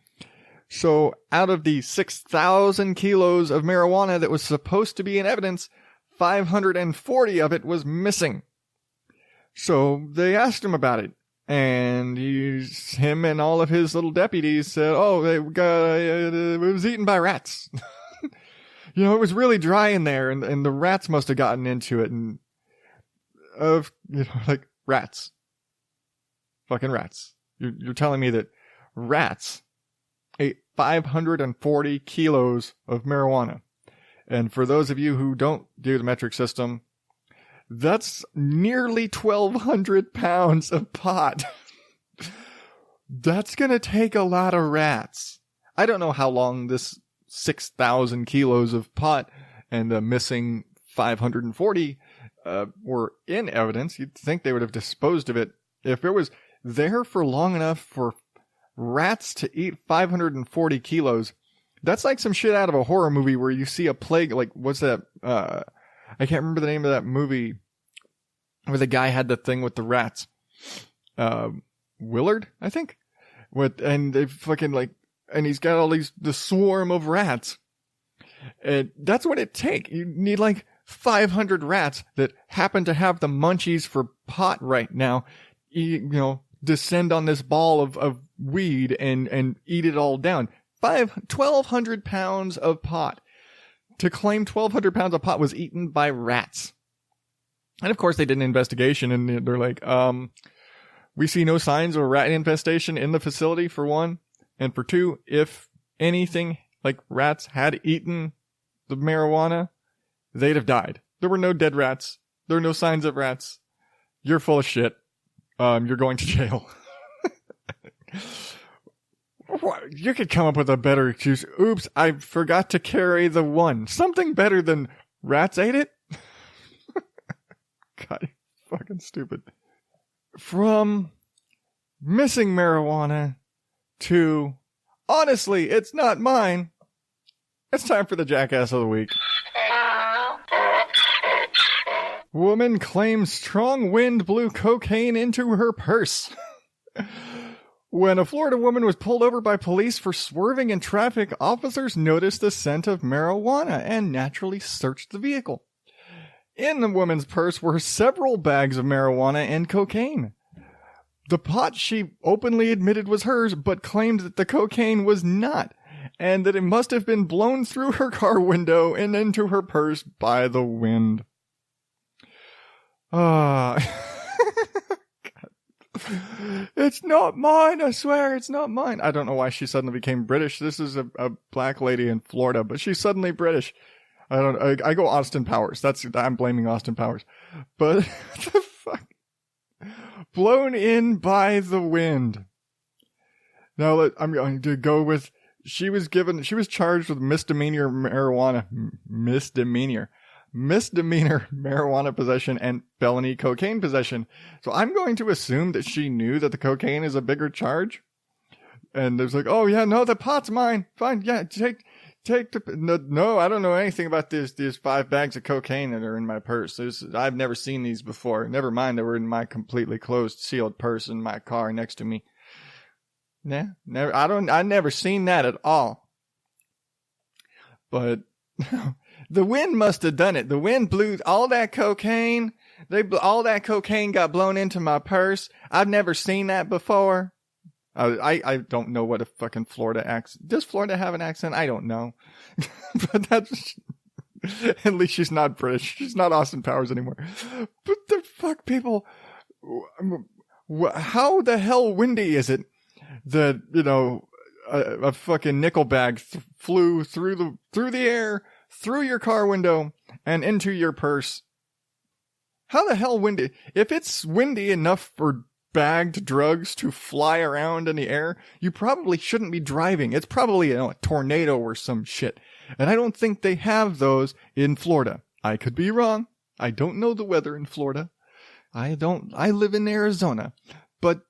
Speaker 1: So out of the 6,000 kilos of marijuana that was supposed to be in evidence, 540 of it was missing. So they asked him about it. And him and all of his little deputies said, oh, it was eaten by rats. You know, it was really dry in there, and the rats must have gotten into it. And, like rats. Fucking rats. You're telling me that rats ate 540 kilos of marijuana. And for those of you who don't do the metric system, that's nearly 1,200 pounds of pot. That's going to take a lot of rats. I don't know how long this 6,000 kilos of pot and the missing 540 were in evidence. You'd think they would have disposed of it. If it was there for long enough for rats to eat 540 kilos, that's like some shit out of a horror movie where you see a plague. Like, what's that? I can't remember the name of that movie where the guy had the thing with the rats. Willard, I think. And they fucking and he's got all the swarm of rats. And that's what it takes. You need 500 rats that happen to have the munchies for pot right now. Descend on this ball of weed and eat it all down. 1,200 pounds of pot. To claim 1,200 pounds of pot was eaten by rats. And of course they did an investigation and they're like, we see no signs of a rat infestation in the facility, for one. And for two, if anything like rats had eaten the marijuana, they'd have died. There were no dead rats. There are no signs of rats. You're full of shit. You're going to jail. You could come up with a better excuse. Oops, I forgot to carry the one. Something better than rats ate it? God, fucking stupid. From missing marijuana to, honestly, it's not mine. It's time for the Jackass of the Week. Woman claims strong wind blew cocaine into her purse. When a Florida woman was pulled over by police for swerving in traffic, officers noticed the scent of marijuana and naturally searched the vehicle. In the woman's purse were several bags of marijuana and cocaine. The pot she openly admitted was hers, but claimed that the cocaine was not, and that it must have been blown through her car window and into her purse by the wind. It's not mine, I swear, it's not mine. I don't know why she suddenly became British. This is a black lady in Florida, but she's suddenly British. I go Austin Powers. I'm blaming Austin Powers. But the fuck? Blown in by the wind. Now I'm going to go with, she was charged with misdemeanor marijuana possession and felony cocaine possession. So I'm going to assume that she knew that the cocaine is a bigger charge. And there's oh yeah, no, the pot's mine. Fine, yeah, take no, I don't know anything about these 5 bags of cocaine that are in my purse. I've never seen these before. Never mind, they were in my completely closed, sealed purse in my car next to me. Nah, never. I never seen that at all. But the wind must have done it. The wind blew all that cocaine. All that cocaine got blown into my purse. I've never seen that before. I don't know what a fucking Florida accent. Does Florida have an accent? I don't know. But that's, at least she's not British. She's not Austin Powers anymore. But the fuck, people, how the hell windy is it that, a fucking nickel bag flew through the air, through your car window, and into your purse? How the hell windy? If it's windy enough for bagged drugs to fly around in the air, you probably shouldn't be driving. It's probably a tornado or some shit. And I don't think they have those in Florida. I could be wrong. I don't know the weather in Florida. I live in Arizona. But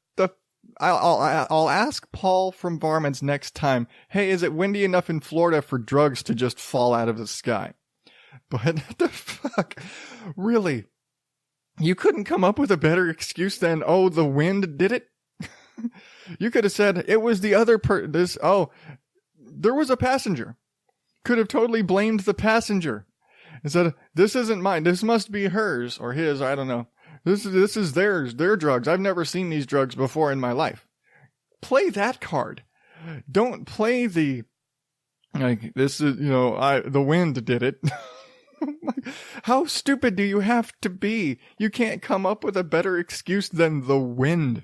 Speaker 1: I'll ask Paul from Varmints next time, hey, is it windy enough in Florida for drugs to just fall out of the sky? But the fuck? Really? You couldn't come up with a better excuse than, oh, the wind did it? You could have said it was the other there was a passenger. Could have totally blamed the passenger and said, this isn't mine. This must be hers or his. I don't know. This is theirs, their drugs. I've never seen these drugs before in my life. Play that card. Don't play the, like, this is, the wind did it. How stupid do you have to be? You can't come up with a better excuse than the wind.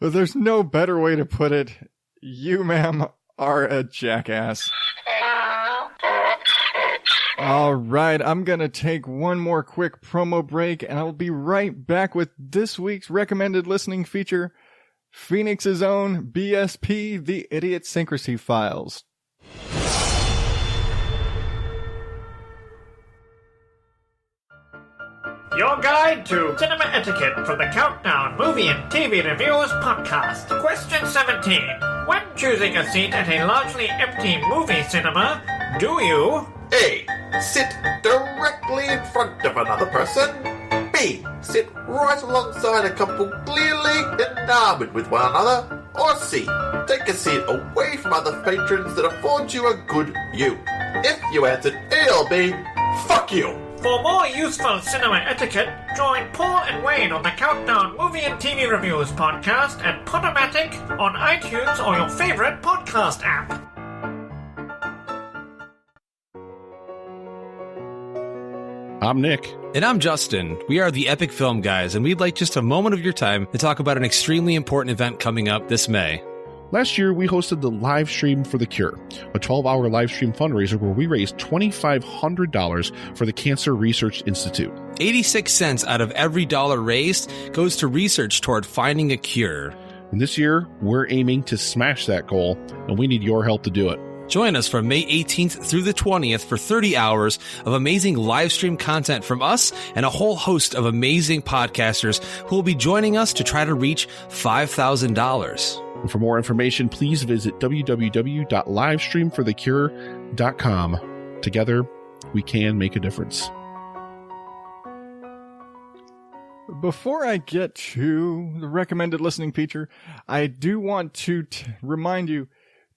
Speaker 1: But there's no better way to put it. You, ma'am, are a jackass. All right, I'm going to take one more quick promo break, and I'll be right back with this week's recommended listening feature, Phoenix's own BSP, The Idiosyncrasy Files.
Speaker 10: Your guide to cinema etiquette for the Countdown Movie and TV Reviewers podcast. Question 17. When choosing a seat at a largely empty movie cinema, do you
Speaker 11: A. Sit directly in front of another person. B. Sit right alongside a couple clearly enamored with one another. Or C. Take a seat away from other patrons that affords you a good view. If you answered A or B, fuck you.
Speaker 10: For more useful cinema etiquette, join Paul and Wayne on the Countdown Movie and TV Reviewers podcast at Podomatic on iTunes or your favorite podcast app.
Speaker 3: I'm Nick.
Speaker 4: And I'm Justin. We are the Epic Film Guys, and we'd like just a moment of your time to talk about an extremely important event coming up this May.
Speaker 3: Last year, we hosted the Live Stream for the Cure, a 12-hour live stream fundraiser where we raised $2,500 for the Cancer Research Institute.
Speaker 4: 86 cents out of every dollar raised goes to research toward finding a cure.
Speaker 3: And this year, we're aiming to smash that goal, and we need your help to do it.
Speaker 4: Join us from May 18th through the 20th for 30 hours of amazing live stream content from us and a whole host of amazing podcasters who will be joining us to try to reach $5,000.
Speaker 3: For more information, please visit www.livestreamforthecure.com. Together, we can make a difference.
Speaker 1: Before I get to the recommended listening feature, I do want to remind you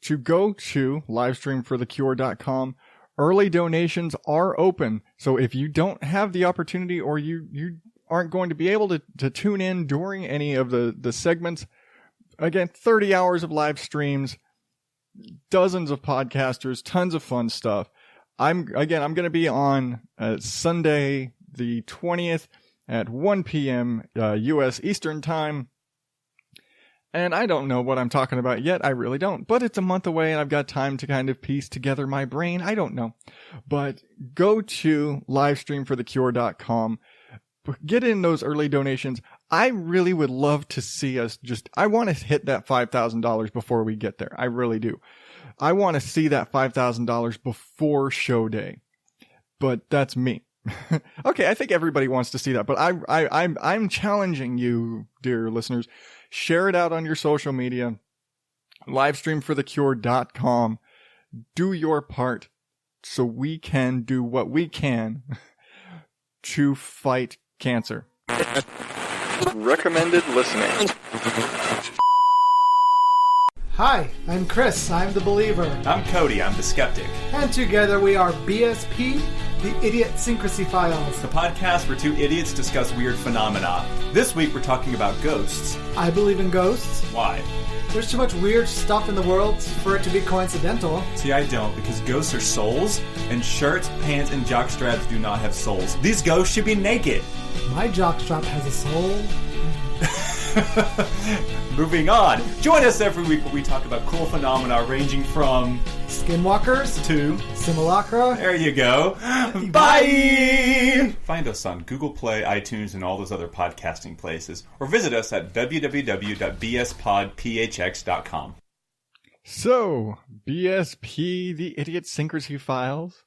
Speaker 1: to go to livestreamforthecure.com. Early donations are open, so if you don't have the opportunity or you aren't going to be able to tune in during any of the segments, again, 30 hours of live streams, dozens of podcasters, tons of fun stuff. I'm going to be on Sunday the 20th at 1 p.m. U.S. Eastern Time. And I don't know what I'm talking about yet. I really don't. But it's a month away and I've got time to kind of piece together my brain. I don't know. But go to livestreamforthecure.com. Get in those early donations. I really would love to see us I want to hit that $5,000 before we get there. I really do. I want to see that $5,000 before show day. But that's me. Okay, I think everybody wants to see that. But I'm challenging you, dear listeners. Share it out on your social media. Livestreamforthecure.com. Do your part so we can do what we can to fight cancer. Recommended listening.
Speaker 12: Hi, I'm Chris. I'm the believer.
Speaker 5: I'm Cody. I'm the skeptic.
Speaker 12: And together we are BSP, the Idiosyncrasy Files.
Speaker 5: The podcast where two idiots discuss weird phenomena. This week we're talking about ghosts.
Speaker 12: I believe in ghosts.
Speaker 5: Why?
Speaker 12: There's too much weird stuff in the world for it to be coincidental.
Speaker 5: See, I don't, because ghosts are souls, and shirts, pants, and jockstraps do not have souls. These ghosts should be naked.
Speaker 12: My jockstrap has a soul.
Speaker 5: Moving on. Join us every week where we talk about cool phenomena ranging from
Speaker 12: skinwalkers
Speaker 5: to
Speaker 12: simulacra.
Speaker 5: There you go. Bye! Find us on Google Play, iTunes, and all those other podcasting places. Or visit us at www.bspodphx.com.
Speaker 1: So, BSP, the Idiosyncrasy Files.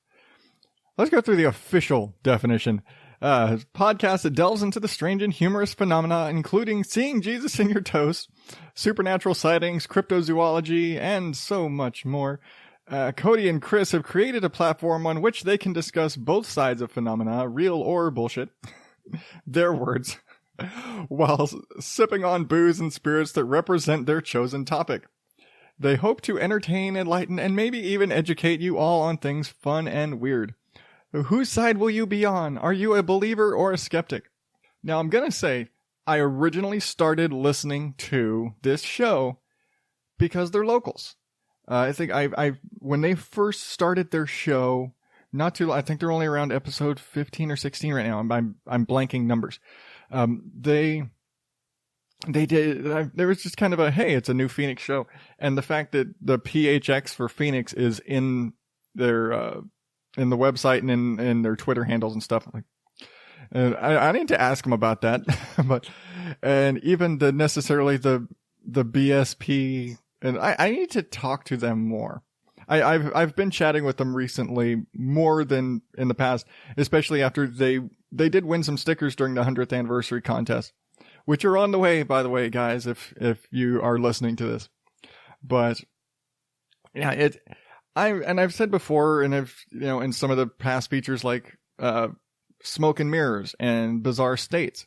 Speaker 1: Let's go through the official definition. Podcast that delves into the strange and humorous phenomena, including seeing Jesus in your toast, supernatural sightings, cryptozoology, and so much more. Cody and Chris have created a platform on which they can discuss both sides of phenomena, real or bullshit, their words, while sipping on booze and spirits that represent their chosen topic. They hope to entertain, enlighten, and maybe even educate you all on things fun and weird. Whose side will you be on? Are you a believer or a skeptic? Now, I'm going to say I originally started listening to this show because they're locals. I think when they first started their show, I think they're only around episode 15 or 16 right now. I'm blanking numbers. They did, there was just kind of hey, it's a new Phoenix show. And the fact that the PHX for Phoenix is in their, in the website and in their Twitter handles and stuff. I need to ask them about that, and even the BSP, and I need to talk to them more. I've been chatting with them recently more than in the past, especially after they did win some stickers during the 100th anniversary contest, which are on the way, by the way, guys, if you are listening to this. But yeah, I've said before, and I've, in some of the past features like Smoke and Mirrors and Bizarre States,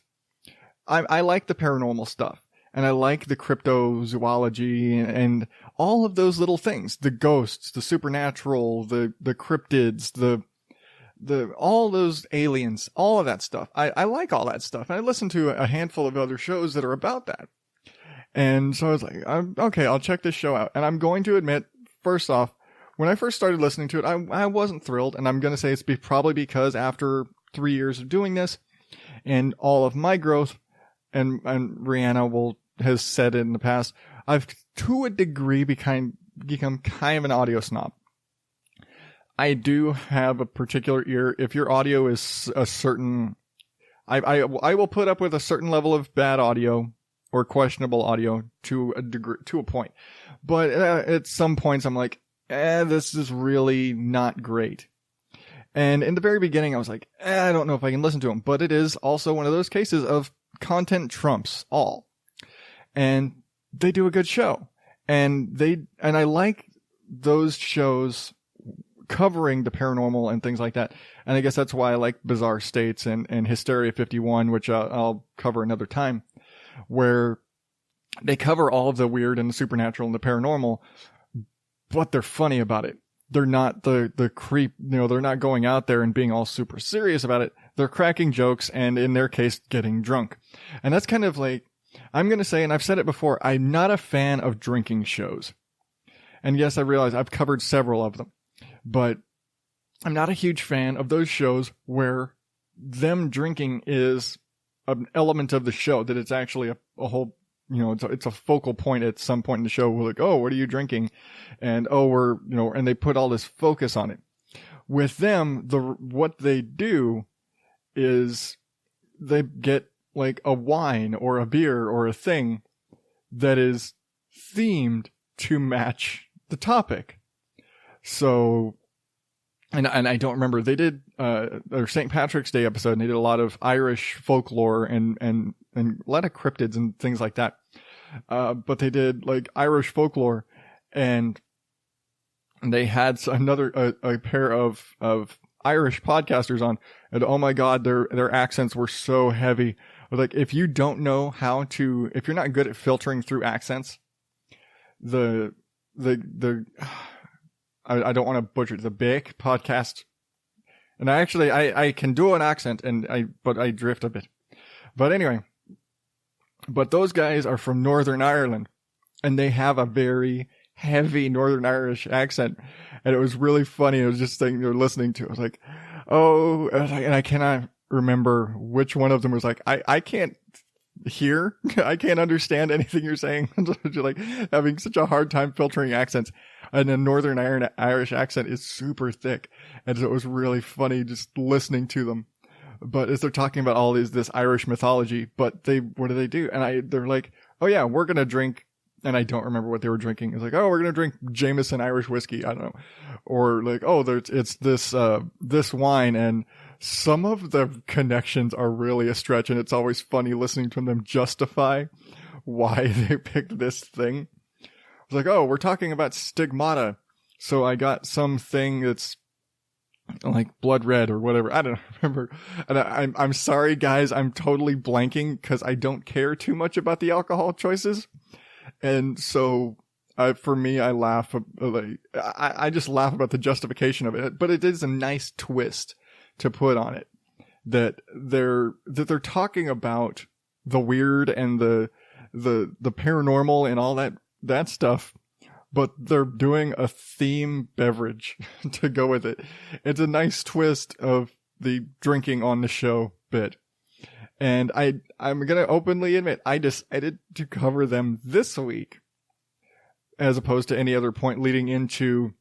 Speaker 1: I like the paranormal stuff. And I like the cryptozoology and all of those little things. The ghosts, the supernatural, the cryptids, all those aliens, all of that stuff. I like all that stuff. And I listen to a handful of other shows that are about that. And so I was like, okay, I'll check this show out. And I'm going to admit, first off, when I first started listening to it, I wasn't thrilled. And I'm going to say it's probably because after 3 years of doing this and all of my growth, and Rihanna has said it in the past, I've to a degree become kind of an audio snob. I do have a particular ear. If your audio is a certain, I will put up with a certain level of bad audio or questionable audio to a degree, to a point. But at some points I'm like, this is really not great. And in the very beginning I was like, I don't know if I can listen to them. But it is also one of those cases of content trumps all. And they do a good show. And I like those shows covering the paranormal and things like that. And I guess that's why I like Bizarre States and Hysteria 51, which I'll cover another time, where they cover all of the weird and the supernatural and the paranormal, but they're funny about it. They're not the creep, they're not going out there and being all super serious about it. They're cracking jokes and, in their case, getting drunk. And that's kind of like, I'm going to say, and I've said it before, I'm not a fan of drinking shows. And yes, I realize I've covered several of them, but I'm not a huge fan of those shows where them drinking is an element of the show, that it's actually a whole, it's a focal point at some point in the show. We're like, oh, what are you drinking? And, and they put all this focus on it. With them, what they do is they get like a wine or a beer or a thing that is themed to match the topic. So, and I don't remember, they did their St. Patrick's Day episode, and they did a lot of Irish folklore and a lot of cryptids and things like that. But they did like Irish folklore, and they had a pair of Irish podcasters on, and oh my God, their accents were so heavy. Like, if you don't know if you're not good at filtering through accents, I don't want to butcher it, the Bick podcast. And I can do an accent, but I drift a bit. But anyway, but those guys are from Northern Ireland, and they have a very heavy Northern Irish accent. And it was really funny. I was just saying, you're listening to it. I was like, oh, and I cannot remember which one of them was like, I can't hear, I can't understand anything you're saying. You're like having such a hard time filtering accents, and a Northern Irish accent is super thick, and so it was really funny just listening to them. But as they're talking about all this Irish mythology, but what do they do? And they're like, oh yeah, we're gonna drink, and I don't remember what they were drinking. It's like, oh, we're gonna drink Jameson Irish whiskey, I don't know, or like, oh, it's this wine, and some of the connections are really a stretch, and it's always funny listening to them justify why they picked this thing. It's like, oh, we're talking about stigmata, so I got something that's like blood red or whatever. I don't remember. And I'm sorry, guys, I'm totally blanking because I don't care too much about the alcohol choices. And so For me, I laugh. I just laugh about the justification of it, but it is a nice twist to put on it that they're talking about the weird and the paranormal and all that stuff, but they're doing a theme beverage to go with it. It's a nice twist of the drinking on the show bit. And I'm going to openly admit, I decided to cover them this week as opposed to any other point leading into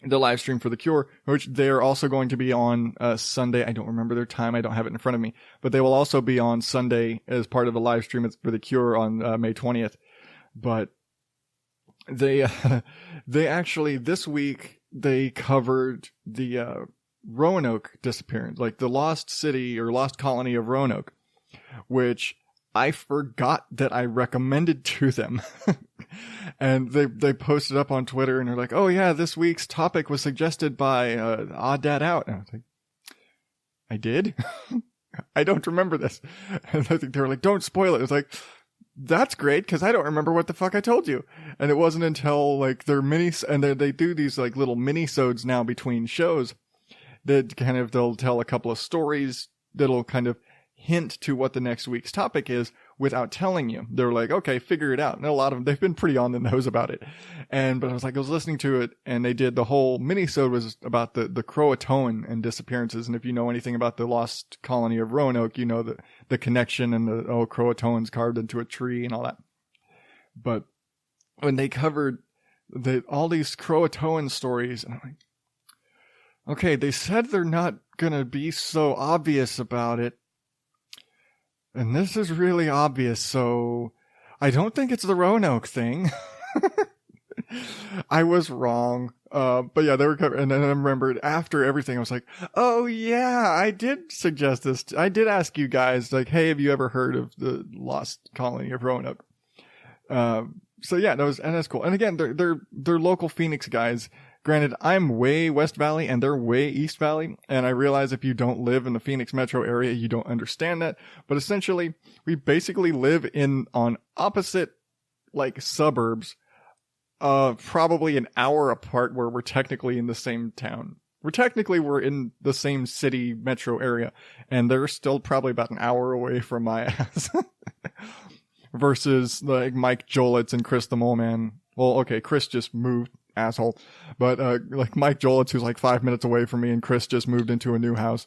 Speaker 1: the live stream for The Cure, which they're also going to be on Sunday. I don't remember their time. I don't have it in front of me, but they will also be on Sunday as part of the live stream for The Cure on May 20th. But they actually this week they covered the Roanoke disappearance, like the lost city or lost colony of Roanoke, which I forgot that I recommended to them. And they posted up on Twitter and they're like, oh yeah, this week's topic was suggested by Odd Dad Out. And I was like, I did? I don't remember this. And I think they were like, don't spoil it. It was like, that's great, because I don't remember what the fuck I told you. And it wasn't until like their they do these like little mini-sodes now between shows that kind of, they'll tell a couple of stories that'll kind of hint to what the next week's topic is without telling you. They're like, okay, figure it out. And a lot of them, they've been pretty on the nose about it. But I was listening to it, and they did the whole mini-sode was about the Croatoan and disappearances. And if you know anything about the lost colony of Roanoke, you know the connection and the Croatoans carved into a tree and all that. But when they covered all these Croatoan stories, and I'm like, okay, they said they're not gonna be so obvious about it. And this is really obvious, so I don't think it's the Roanoke thing. I was wrong. But yeah, they were covered. And then I remembered after everything, I was like, oh yeah, I did suggest this. I did ask you guys, like, hey, have you ever heard of the lost colony of Roanoke? So yeah, that's cool. And again, they're local Phoenix guys. Granted, I'm way West Valley and they're way East Valley, and I realize if you don't live in the Phoenix metro area, you don't understand that. But essentially, we basically live on opposite, like, suburbs, probably an hour apart, where we're technically in the same town. We're in the same city metro area, and they're still probably about an hour away from my ass. Versus, like, Mike Jolitz and Chris the Mole Man. Well, okay, Chris just moved. Asshole. But like Mike Jolitz, who's like 5 minutes away from me, and Chris just moved into a new house.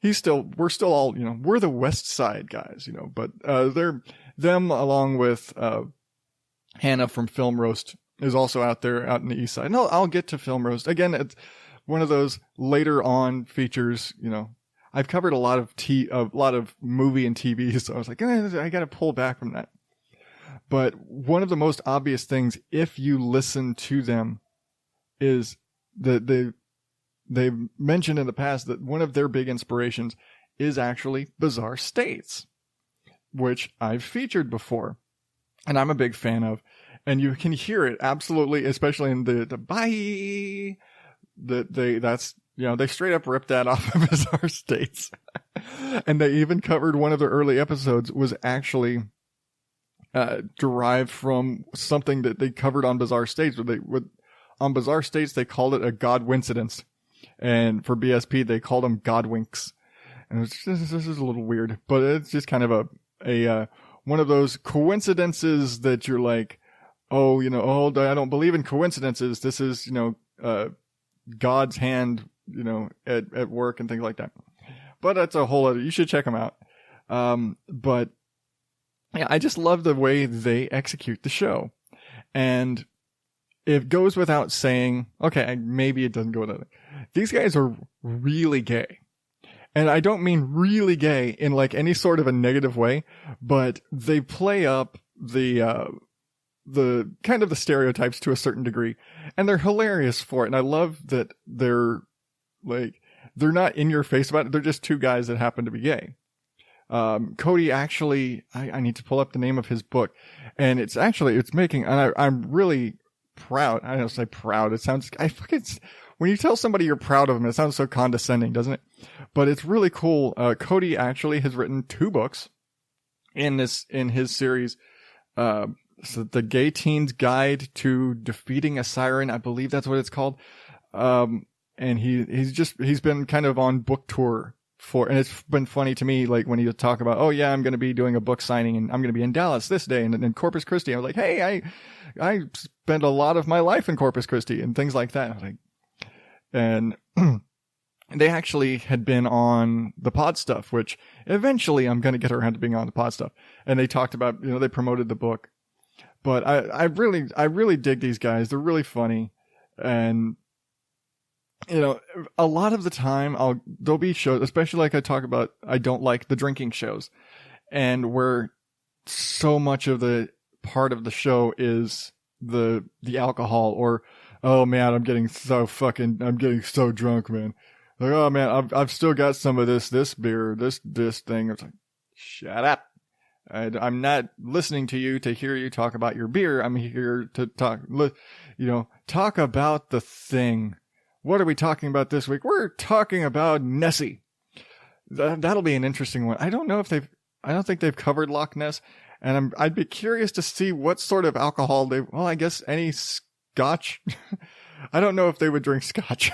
Speaker 1: We're still all, we're the West Side guys, but they're them along with Hannah from Film Roast is also out there out in the East Side. And I'll get to Film Roast. Again, it's one of those later on features, I've covered a lot of movie and TV, so I was like, I gotta pull back from that. But one of the most obvious things, if you listen to them, is that they've mentioned in the past that one of their big inspirations is actually Bizarre States, which I've featured before, and I'm a big fan of. And you can hear it absolutely, especially in the bye. They straight up ripped that off of Bizarre States, and they even covered one of their early episodes was actually derived from something that they covered on Bizarre States. On Bizarre States, they called it a Godwincidence. And for BSP, they called them Godwinks. And this is a little weird, but it's just kind of a one of those coincidences that you're like, oh, I don't believe in coincidences. This is, God's hand, at work and things like that. But that's a whole other, you should check them out. But yeah, I just love the way they execute the show. And it goes without saying, okay, maybe it doesn't go without. These guys are really gay. And I don't mean really gay in like any sort of a negative way, but they play up the kind of the stereotypes to a certain degree, and they're hilarious for it. And I love that they're not in your face about it. They're just two guys that happen to be gay. Cody actually, I need to pull up the name of his book, and it's making, and I'm really proud. I don't say proud. It sounds, when you tell somebody you're proud of them, it sounds so condescending, doesn't it? But it's really cool. Cody actually has written 2 books in his series, so the Gay Teen's Guide to Defeating a Siren, I believe that's what it's called. And he's been kind of on book tour and it's been funny to me, like when he would talk about, oh yeah, I'm going to be doing a book signing and I'm going to be in Dallas this day and in Corpus Christi. I was like, hey, I spent a lot of my life in Corpus Christi and things like that. I was like, and they actually had been on the Pod Stuff, which eventually I'm going to get around to being on the Pod Stuff. And they talked about, they promoted the book, but I really dig these guys. They're really funny. And, a lot of the time there'll be shows, especially like I talk about, I don't like the drinking shows, and where so much of the part of the show is the alcohol, or, oh man, I'm getting so drunk, man. Like, oh man, I've still got some of this beer, this thing. It's like, shut up. I'm not listening to you to hear you talk about your beer. I'm here to talk about the thing. What are we talking about this week? We're talking about Nessie. That'll be an interesting one. I don't think they've covered Loch Ness, and I'd be curious to see what sort of alcohol I guess any scotch. I don't know if they would drink scotch,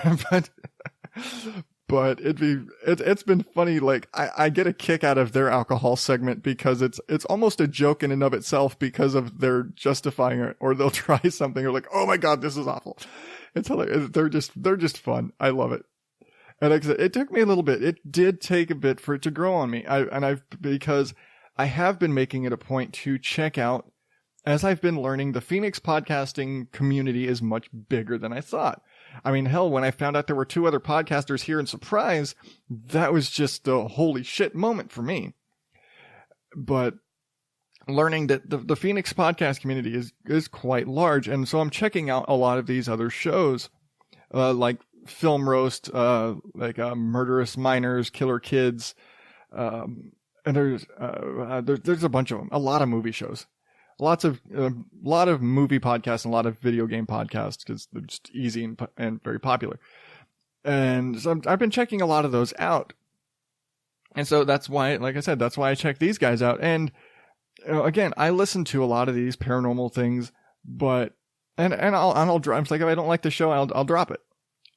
Speaker 1: but it's been funny. Like I get a kick out of their alcohol segment because it's almost a joke in and of itself because of their justifying it, or they'll try something or like, oh my God, this is awful. It's hilarious. They're just fun. I love it. And like I said, it took me a little bit. It did take a bit for it to grow on me. Because I have been making it a point to check out, as I've been learning, the Phoenix podcasting community is much bigger than I thought. I mean, hell, when I found out there were 2 other podcasters here in Surprise, that was just a holy shit moment for me. But learning that the Phoenix podcast community is quite large. And so I'm checking out a lot of these other shows, like Film Roast, Murderous Minors, Killer Kids. And there's a bunch of them, a lot of movie shows, a lot of movie podcasts and a lot of video game podcasts because they're just easy and very popular. And so I've been checking a lot of those out. And so that's why, like I said, that's why I check these guys out. And again, I listen to a lot of these paranormal things, but I'll drop. It's like if I don't like the show, I'll drop it.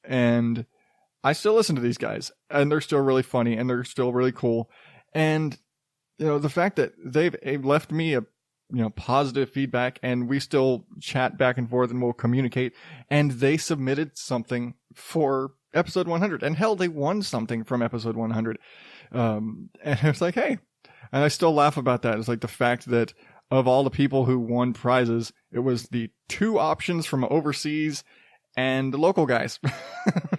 Speaker 1: And I still listen to these guys, and they're still really funny, and they're still really cool. And the fact that they've left me a positive feedback, and we still chat back and forth, and we'll communicate. And they submitted something for episode 100, and hell, they won something from episode 100. And it's like, hey. And I still laugh about that. It's like the fact that of all the people who won prizes, it was the 2 options from overseas and the local guys.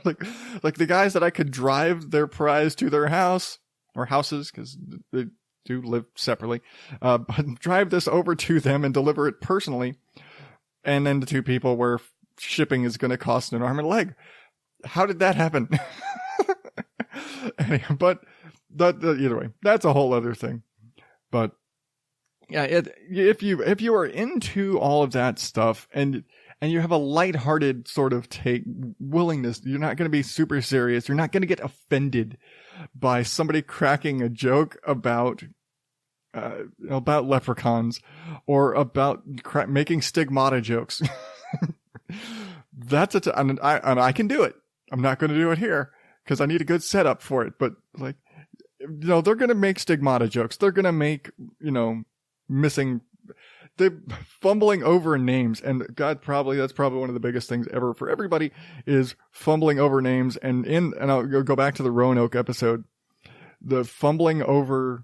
Speaker 1: like the guys that I could drive their prize to their house or houses, because they do live separately, but drive this over to them and deliver it personally. And then the 2 people where shipping is going to cost an arm and a leg. How did that happen? Anyway, but either way, that's a whole other thing. But yeah, if you are into all of that stuff and you have a lighthearted sort of willingness, you're not going to be super serious. You're not going to get offended by somebody cracking a joke about leprechauns or about making stigmata jokes. And I can do it. I'm not going to do it here because I need a good setup for it. But like, they're going to make stigmata jokes. They're going to make, they're fumbling over names. And that's probably one of the biggest things ever for everybody is fumbling over names. And I'll go back to the Roanoke episode, the fumbling over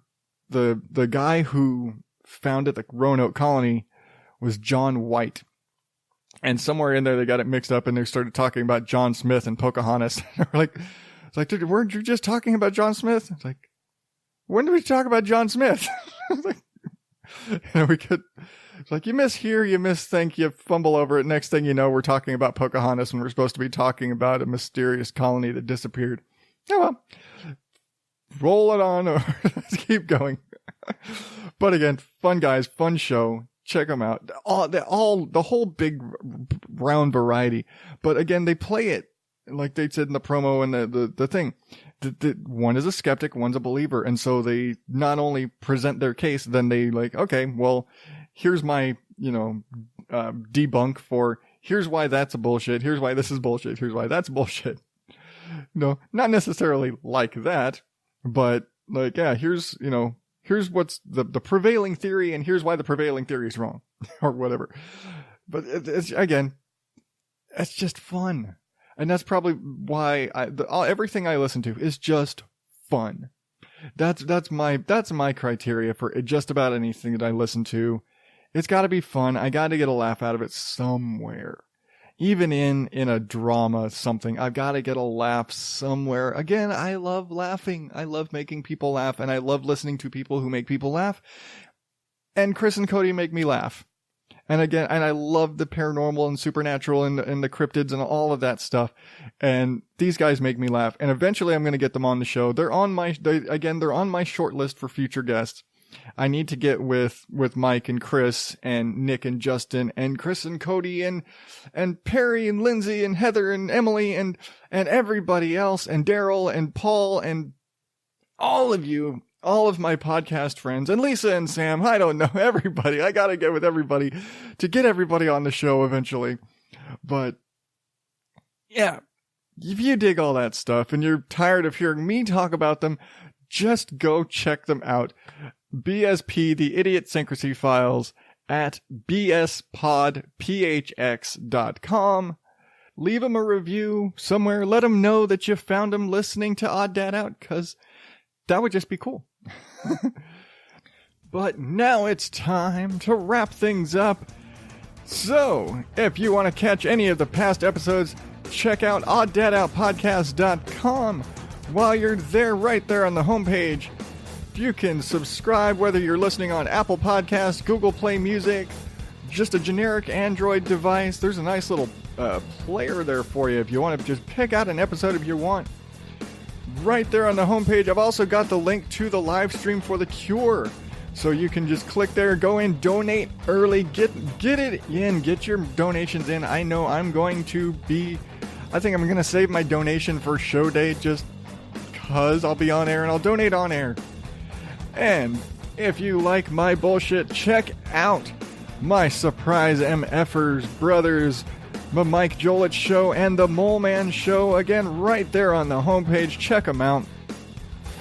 Speaker 1: the guy who founded the Roanoke colony was John White. And somewhere in there, they got it mixed up and they started talking about John Smith and Pocahontas. It's like, dude, weren't you just talking about John Smith? It's like, when did we talk about John Smith? It's like, you miss here, you miss think, you fumble over it. Next thing you know, we're talking about Pocahontas when we're supposed to be talking about a mysterious colony that disappeared. Oh well, roll it on. Let's keep going. But again, fun guys, fun show. Check them out. The whole big round variety. But again, they play it like they said in the promo and the thing. One is a skeptic, one's a believer. And so they not only present their case, then they like, okay, well, here's my debunk for here's why that's a bullshit, here's why this is bullshit, here's why that's bullshit. No, not necessarily like that, but like, yeah, here's what's the prevailing theory, and here's why the prevailing theory is wrong, or whatever. But it's just fun. And that's probably why everything I listen to is just fun. That's my criteria for just about anything that I listen to. It's got to be fun. I got to get a laugh out of it somewhere. Even in a drama, something, I've got to get a laugh somewhere. Again, I love laughing. I love making people laugh, and I love listening to people who make people laugh. And Chris and Cody make me laugh. And again, and I love the paranormal and supernatural and the cryptids and all of that stuff. And these guys make me laugh. And eventually I'm going to get them on the show. They're on my short list for future guests. I need to get with Mike and Chris and Nick and Justin and Chris and Cody and Perry and Lindsay and Heather and Emily and everybody else and Daryl and Paul and all of you, all of my podcast friends and Lisa and Sam. I don't know, everybody. I got to get with everybody to get everybody on the show eventually. But yeah, if you dig all that stuff and you're tired of hearing me talk about them, just go check them out. BSP, the Idiosyncrasy Files, at bspodphx.com. Leave them a review somewhere. Let them know that you found them listening to Odd Dad Out, because that would just be cool. But now it's time to wrap things up. So, if you want to catch any of the past episodes, check out oddadoutpodcast.com. While you're there, right there on the homepage, you can subscribe whether you're listening on Apple Podcasts, Google Play Music, just a generic Android device. There's a nice little player there for you if you want to just pick out an episode if you want. Right there on the homepage, I've also got the link to the live stream for The Cure. So you can just click there, go in, donate early, get it in, get your donations in. I know I think I'm going to save my donation for show day just because I'll be on air and I'll donate on air. And if you like my bullshit, check out my Surprise MFers brothers, the Mike Jolich Show and the Mole Man Show. Again, right there on the homepage. Check them out.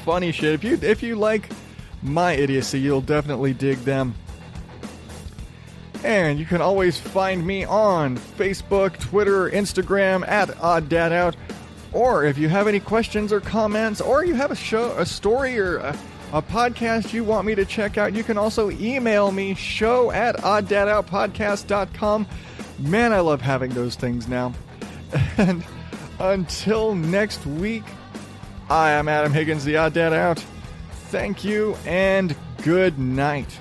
Speaker 1: Funny shit. If you like my idiocy, you'll definitely dig them. And you can always find me on Facebook, Twitter, Instagram at OddDadOut. Or if you have any questions or comments, or you have a story or a podcast you want me to check out, you can also email me, show@oddadoutpodcast.com. Man, I love having those things now. And until next week, I am Adam Higgins, the Odd Dad Out. Thank you and good night.